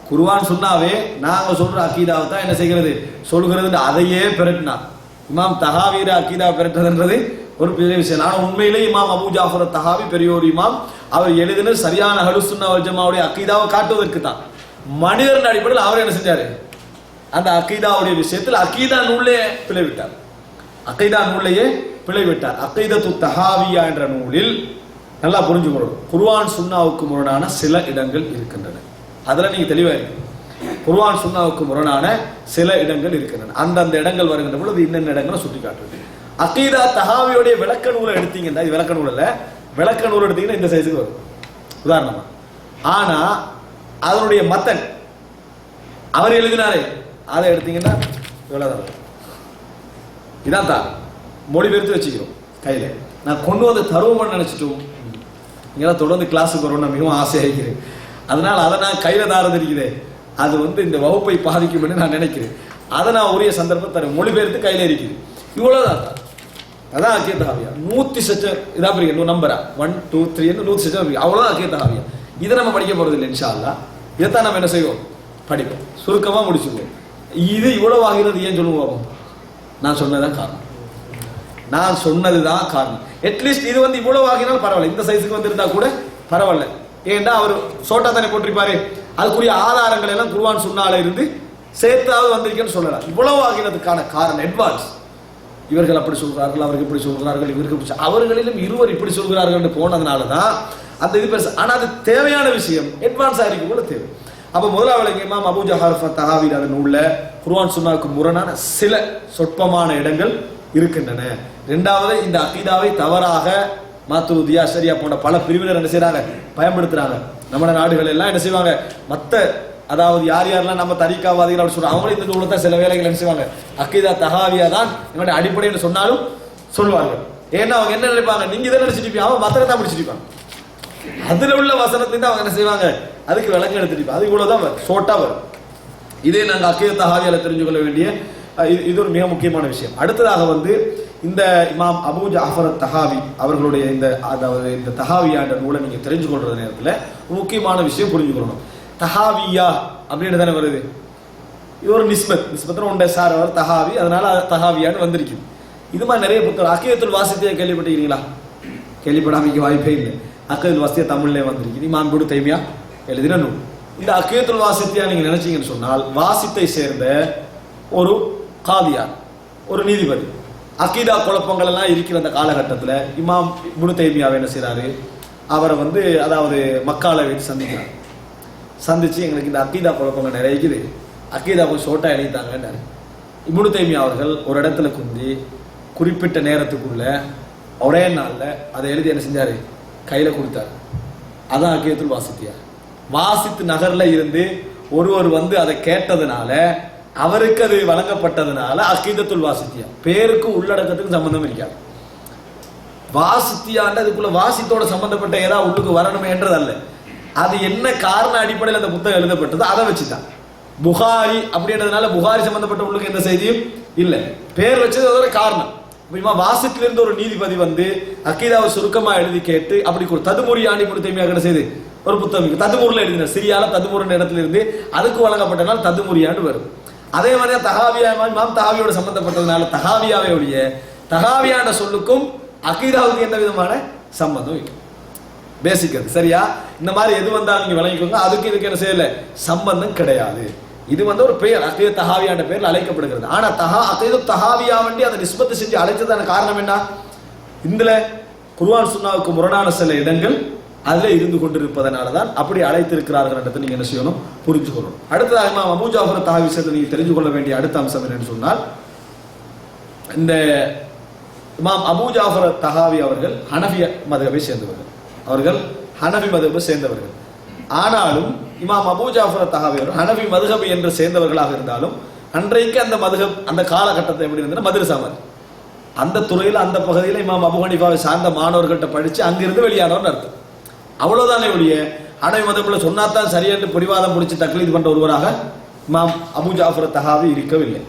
குர்ஆன் சுன்னாவே நாங்க சொல்ற அகீதாவை தான் என்ன செய்கிறது சொல்கிறது, அதையே பெரட்டினா இமாம் தஹாவியோட அகீதா பெரட்டுறதுன்றது ஒரு பெரிய விஷயம். ஆனால் உண்மையிலே இமாம் அபூ ஜாஃபர் தஹாவி பெரிய ஒரு இமாம், அவர் எழுதின சரியான அஹ்லு சுன்னா வல் ஜமாஅவுடைய அகீதாவை காட்டுவதற்கு தான். மனிதரின் அடிப்படையில் அவர் என்ன செஞ்சாரு, அந்த அகீதாவுடைய விஷயத்தில் அகீதா நூலே பிழைவிட்டார், அகீதா நூலையே பிழைவிட்டார். அகீதத்து தஹாவியா என்ற நூலில் நல்லா புரிஞ்சுக்கணும், குர்ஆன் சுன்னாவுக்கு முரணான சில இடங்கள் இருக்கின்றன. அதுல நீங்க தெளிவா இருக்கு. குர்ஆன் சுன்னாவுக்கு முரணான சில இடங்கள் இருக்கின்றன. அந்தந்த இடங்கள் வருகின்ற பொழுது இன்னென்ன இடங்களை சுட்டி காட்டுறது. அகீதா தஹாவியோடைய விளக்க நூலை எடுத்தீங்கன்னா, இது விளக்க நூல் இல்ல, விளக்க நூல் எடுத்தீங்கன்னா இந்த சைஸுக்கு வரும் உதாரணமா. ஆனா அதனுடைய மத்தன் அவர் எழுதினாரே அதை எடுத்தீங்கன்னா இவ்வளவுதான் வரும். இதான் தான் மொழிபெயர்த்து வச்சுக்கிறோம் கையில. நான் கொண்டு வந்து தருவோம்னு நினைச்சிட்டோம். நீங்களாம் தொடர்ந்து கிளாஸுக்கு வரணும்னு மிகவும் ஆசையாகிறேன். அதனால அதை நான் கையில தாரது இருக்குது, அது இந்த வகுப்பை பாதிக்கும் என்று நான் நினைக்கிறேன். அதை நான் உரிய சந்தர்ப்பம் தரேன். மொழிபெயர்த்து கையில இருக்குது. இவ்வளவுதான். அதான் அக்கீதா ஹாவியா. 100 சச்சம் இதா பிரிக்க நம்பரா 1 2 3 100 சச்சம் இருக்கு. அவ்வளவுதான் அக்கீதா ஹாவியா. இதை நம்ம படிக்க போறது இல்லை இன்ஷா அல்லாஹ். இதைத்தான் நம்ம என்ன செய்வோம், படிப்போம், சுருக்கமா முடிச்சுக்குவோம். இது இவ்வளவு ஆகிறது ஏன் சொல்லுவோம்? நான் சொன்னதான் காரணம். நான் சொன்னதுதான் காரணம். அட்லீஸ்ட் இது இவ்வளவு ஆகினாலும் பரவாயில்ல, இந்த சைஸுக்கு வந்திருந்தா கூட பரவாயில்ல. ஏன்டா அவர் சோட்டா தானே போட்டிருப்பாரு, அதுக்குரிய ஆதாரங்கள் எல்லாம் குர்ஆன் சுன்னால இருந்து சேர்த்தாவது வந்திருக்கேன்னு சொல்லலாம். இவ்வளவு ஆகினதுக்கான காரணம் அட்வான்ஸ். இவர்கள் அப்படி சொல்கிறார்கள், அவர்கள் இப்படி சொல்கிறார்கள், இவருக்கு அவர்களிலும் இருவர் இப்படி சொல்கிறார்கள் என்று போனதுனால தான் அந்த இது பெருசு. ஆனால் அது தேவையான விஷயம், அட்வான்ஸ் ஆகிருக்கும் போல தேவை. அப்போ முதலாவது இமாம் அபூ ஜஹர் தஹாவி அதன் உள்ள குர்ஆன் சுன்னாவுக்கு முரணான சில சொற்பமான இடங்கள் இருக்கின்றன. இரண்டாவது, இந்த அகீதாவை தவறாக மாத்துருதியா ஷரியா போன்ற பல பிரிவினர் என்ன செய்யறாங்க, பயன்படுத்துறாங்க. நம்ம நாடுகள் எல்லாம் என்ன செய்வாங்க, மற்ற அதாவது யார் யாரெல்லாம் நம்ம தரீக்காவாதிகள் அப்படி சொல்றாங்க, அவங்களும் இந்த நூலத்தை சில வேலைகள் என்ன செய்வாங்க, அகீதா தஹாவியா தான் எங்களுடைய அடிப்படைன்னு சொன்னாலும் சொல்லுவார்கள். ஏன்னா அவங்க என்ன நினைப்பாங்க, நீங்க இதை நினைச்சிட்டு அவன் மத்தனை தான் பிடிச்சிருப்பாங்க. அதுல உள்ள வசனத்தை தான் அவங்க என்ன செய்வாங்க, அதுக்கு விளக்கம் எடுத்துட்டு அது இவ்வளவுதான் ஷோர்ட்டா வரும். இதே நாங்க அகீதா தஹாவியால தெரிஞ்சு கொள்ள வேண்டிய இது ஒரு மிக முக்கியமான விஷயம். அடுத்ததாக இந்த இமாம் அபூ ஜஅஃபர் தஹாவி அவர்களுடைய இந்த தஹாவியான்ற நூலை நீங்க தெரிஞ்சு கொள்ற நேரத்தில் முக்கியமான விஷயம் புரிஞ்சுக்கணும். தஹாவியா அப்படின்னு தானே வருது. இது ஒரு நிஸ்பத் ஒன்றை சார் அவர் தஹாவி, அதனால தஹாவியான்னு வந்திருக்குது. இது மாதிரி நிறைய புத்தகம். அகீதத்துல் வாசித்தியா கேள்விப்பட்டிருக்கீங்களா? கேள்விப்படாமைக்கு வாய்ப்பே இல்லை. அகீதத்துல் வாசித்தியா தமிழ்ல வந்திருக்கு. இமாம் இப்னு தைமியா எழுதின நூல். இந்த அகீதத்துல் வாசித்தியா நீங்க நினைச்சீங்கன்னு சொன்னால், வாசித்தை சேர்ந்த ஒரு காதியார், ஒரு நீதிபதி, அகீதா குழப்பங்கள் எல்லாம் இருக்கிற அந்த காலகட்டத்தில் இமாம் இப்னு தைமியாவை என்ன செய்யறாரு, அவரை அதாவது மக்கால வைத்து சந்திக்கிறார். சந்திச்சு எங்களுக்கு இந்த அகீதா குழப்பங்கள் நிறைய இருக்குது, அகீதா கொஞ்சம் ஷோர்ட்டா எழுதிட்டாங்கன்னாரு. இப்னு தைமியா அவர்கள் ஒரு இடத்துல குந்தி குறிப்பிட்ட நேரத்துக்குள்ள ஒரே நாள்ல அதை எழுதி என்ன செஞ்சாரு, கையில கொடுத்தாரு. அதான் அகீதத்துல் வாசித்தியா. வாசித்து நகர்ல இருந்து ஒருவர் அதை கேட்டதுனால, அவருக்கு அது வழங்கப்பட்டதுனால அகீதத்துல் வாசித்தியா. பேருக்கு உள்ளடக்கத்துக்கு சம்பந்தம் இருக்காது. வாசித்தியாண்ட அதுக்குள்ள வாசித்தோட சம்பந்தப்பட்ட ஏதாவது உள்ளுக்கு வரணுமே என்றது அல்ல. அது என்ன காரண அடிப்படையில் அந்த புத்தகம் எழுதப்பட்டது அதை வச்சுதான். புகாரி அப்படின்றதுனால புகாரி சம்பந்தப்பட்ட உள்ளுக்கு எந்த செய்தியும் இல்லை. பேர் வச்சது அதோட காரணம். வாசித்திலிருந்து ஒரு நீதிபதி அகீதாவை சுருக்கமா எழுதி கேட்டு அப்படி ததுமுரியாண்டி இப்னு தைமியா என்ன செய்து ஒரு புத்தகம் ததுமுரில் எழுதினார். சிரியால ததுமுர் இடத்துல இருந்து அதுக்கு வழங்கப்பட்டனால் ததுமுரியாண்டு வரும். அதே மாதிரி தஹாவியா இமாம் தஹாவியோட சம்பந்தப்பட்டதுனால தஹாவியாண்ட சொல்லுக்கும் அகீதாவுக்கு எந்த விதமான சம்பந்தம் இல்லை. பேசிக் அது சரியா. இந்த மாதிரி எது வந்தாலும் நீங்க விளங்கிக்கோங்க, அதுக்கு இதுக்கு என்ன செய்யல சம்பந்தம் கிடையாது. இது ஒரு பெயர், அகீதா தஹாவியாண்ட பேர்ல அழைக்கப்படுகிறது. ஆனா அகீதா தஹாவியா வண்டி அதை நிஸ்பத்து செஞ்சு அழைச்சதான காரணம் என்ன, இதுல குர்ஆன் சுன்னாவுக்கு முரணான சில இடங்கள் அதுல இருந்து கொண்டிருப்பதனாலதான் அப்படி அழைத்திருக்கிறார்கள். நீங்க என்ன செய்யணும், புரிஞ்சுக்கணும். அடுத்ததாக இமாம் அபூ ஜஅஃபர் தஹாவி விஷயத்தை நீங்க தெரிஞ்சு கொள்ள வேண்டிய அடுத்த அம்சம் என்னன்னு சொன்னால், இந்த இமாம் அபூ ஜஅஃபர் தஹாவி அவர்கள் ஹனஃபி மதுஹபை சேர்ந்தவர்கள். அவர்கள் ஹனஃபி மதுஹபை சேர்ந்தவர்கள். ஆனாலும் இமாம் அபூ ஜஅஃபர் தஹாவி அவர்கள் ஹனஃபி மதுஹப் என்று சேர்ந்தவர்களாக இருந்தாலும், அன்றைக்கு அந்த மதுஹப் அந்த காலகட்டத்தை எப்படி இருந்தது, மதரசா மாதிரி அந்த துறையில் அந்த பகுதியில் இமாம் அபூ ஹனீஃபாவை சார்ந்த மாணவர்கள்ட்ட படிச்சு அங்கிருந்து வெளியானவர்னு அர்த்தம். அவ்வளவுதானே ஒழிய ஹனஃபி மதுஹப்ல சொன்னாதான் சரியென்று பிடிவாதம் பிடிச்சி தக்லீத் பண்ற ஒருவராக இமாம் அபூ ஜஅஃபர் தஹாவி இருக்கவில்லை.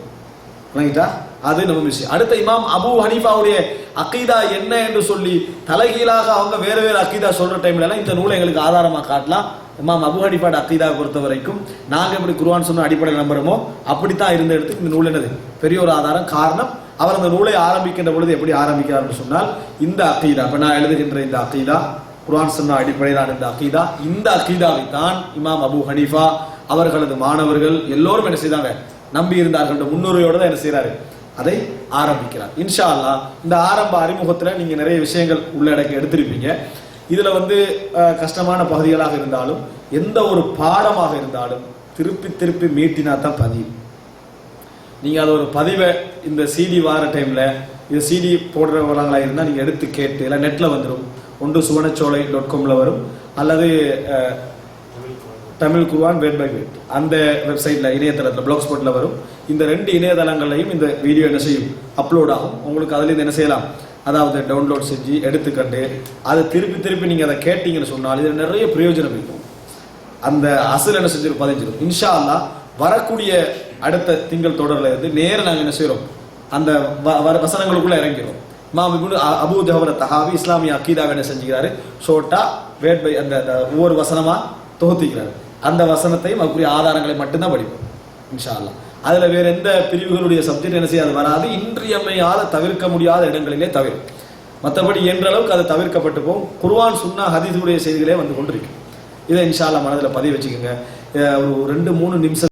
அது நம்ம விஷயம். அடுத்த இமாம் அபூ ஹனீஃபாவுடைய அகீதா என்ன என்று சொல்லி தலைகீழாக அவங்க வேறு வேறு அகீதா சொல்ற டைம்ல எல்லாம் இந்த நூலை எங்களுக்கு ஆதாரமா காட்டலாம். இமாம் அபூ ஹனீஃபாவோட அகீதாவை பொறுத்த வரைக்கும் நாங்க எப்படி குர்ஆன் சொன்ன அடிப்படையில் நம்புறோமோ அப்படித்தான் இருந்த இடத்துக்கு இந்த நூல் என்னது பெரிய ஒரு ஆதாரம். காரணம், அவர் அந்த நூலை ஆரம்பிக்கின்ற பொழுது எப்படி ஆரம்பிக்கிறார் என்று சொன்னால், இந்த அகீதா இப்ப நான் எழுதுகின்ற இந்த அகீதா குர்ஆன் சொன்ன அடிப்படையிலான இந்த அகீதாவை தான் இமாம் அபூ ஹனீஃபா அவர்களது மாணவர்கள் எல்லோரும் என்ன செய்தாங்க, நம்பி இருந்தார்கள். முன்னுரையோட தான் என்ன செய்யறாரு, அதை ஆரம்பிக்கிறார். இன்ஷா அல்லாஹ் இந்த ஆரம்ப அறிமுகத்துல நீங்க நிறைய விஷயங்கள் உள்ளடக்கி எடுத்திருப்பீங்க. இதுல கஷ்டமான பகுதிகளாக இருந்தாலும், எந்த ஒரு பாடமாக இருந்தாலும், திருப்பி திருப்பி மீட்டினா தான் பதியும். நீங்கள் அதை ஒரு பதிவை இந்த சிடி வார டைமில் இது சிடி போடுறவங்களாக இருந்தால் நீங்கள் எடுத்து கேட்டு இல்லை நெட்டில் வந்துடும். ஒன்று suvanachole.com வரும், அல்லது தமிழ் குர்ஆன் வேட் பை வேட் அந்த வெப்சைட்டில் இணையதளத்தில் பிளாக் ஸ்பாட்டில் வரும். இந்த 2 இணையதளங்களையும் இந்த வீடியோ என்ன செய்யும், அப்லோட் ஆகும். உங்களுக்கு அதுலேருந்து என்ன செய்யலாம், அதாவது டவுன்லோட் செஞ்சு எடுத்துக்கண்டு அதை திருப்பி திருப்பி நீங்கள் அதை கேட்டீங்கன்னு சொன்னால் இதில் நிறைய பிரயோஜனம் இருக்கும். அந்த அசல் என்ன செஞ்சிடும், பதிஞ்சிடும். இன்ஷா அல்லாஹ் வரக்கூடிய அடுத்த திங்கள் தொடரில் இருந்து நேரம் நாங்கள் என்ன செய்கிறோம், அந்த வசனங்களுக்குள்ள இறங்கிறோம். இமாம் இப்னு அபூ ஜஹர் தஹாவி இஸ்லாமிய அக்கீதாவை என்ன செஞ்சுக்கிறாரு, ஷோட்டா வேட் பை அந்த ஒவ்வொரு வசனமா தொகுத்திக்கிறாரு. அந்த வசனத்தையும் அதுக்குரிய ஆதாரங்களை மட்டும்தான் படிப்போம் இன்ஷா அல்லாஹ். அதுல வேற எந்த பிரிவுகளுடைய சப்ஜெக்ட் என்ன செய்யாது, வராது. இன்றியமையாத தவிர்க்க முடியாத இடங்களிலே தவிர மற்றபடி என்ற அளவுக்கு அது தவிர்க்கப்பட்டு போகும். குர்ஆன் சுன்னா ஹதீஸுடைய செய்திகளே வந்து கொண்டிருக்கு. இதை இன்ஷா அல்லாஹ் மனதில் பதிவு வச்சுக்கோங்க. ஒரு 2-3 நிமிஷம்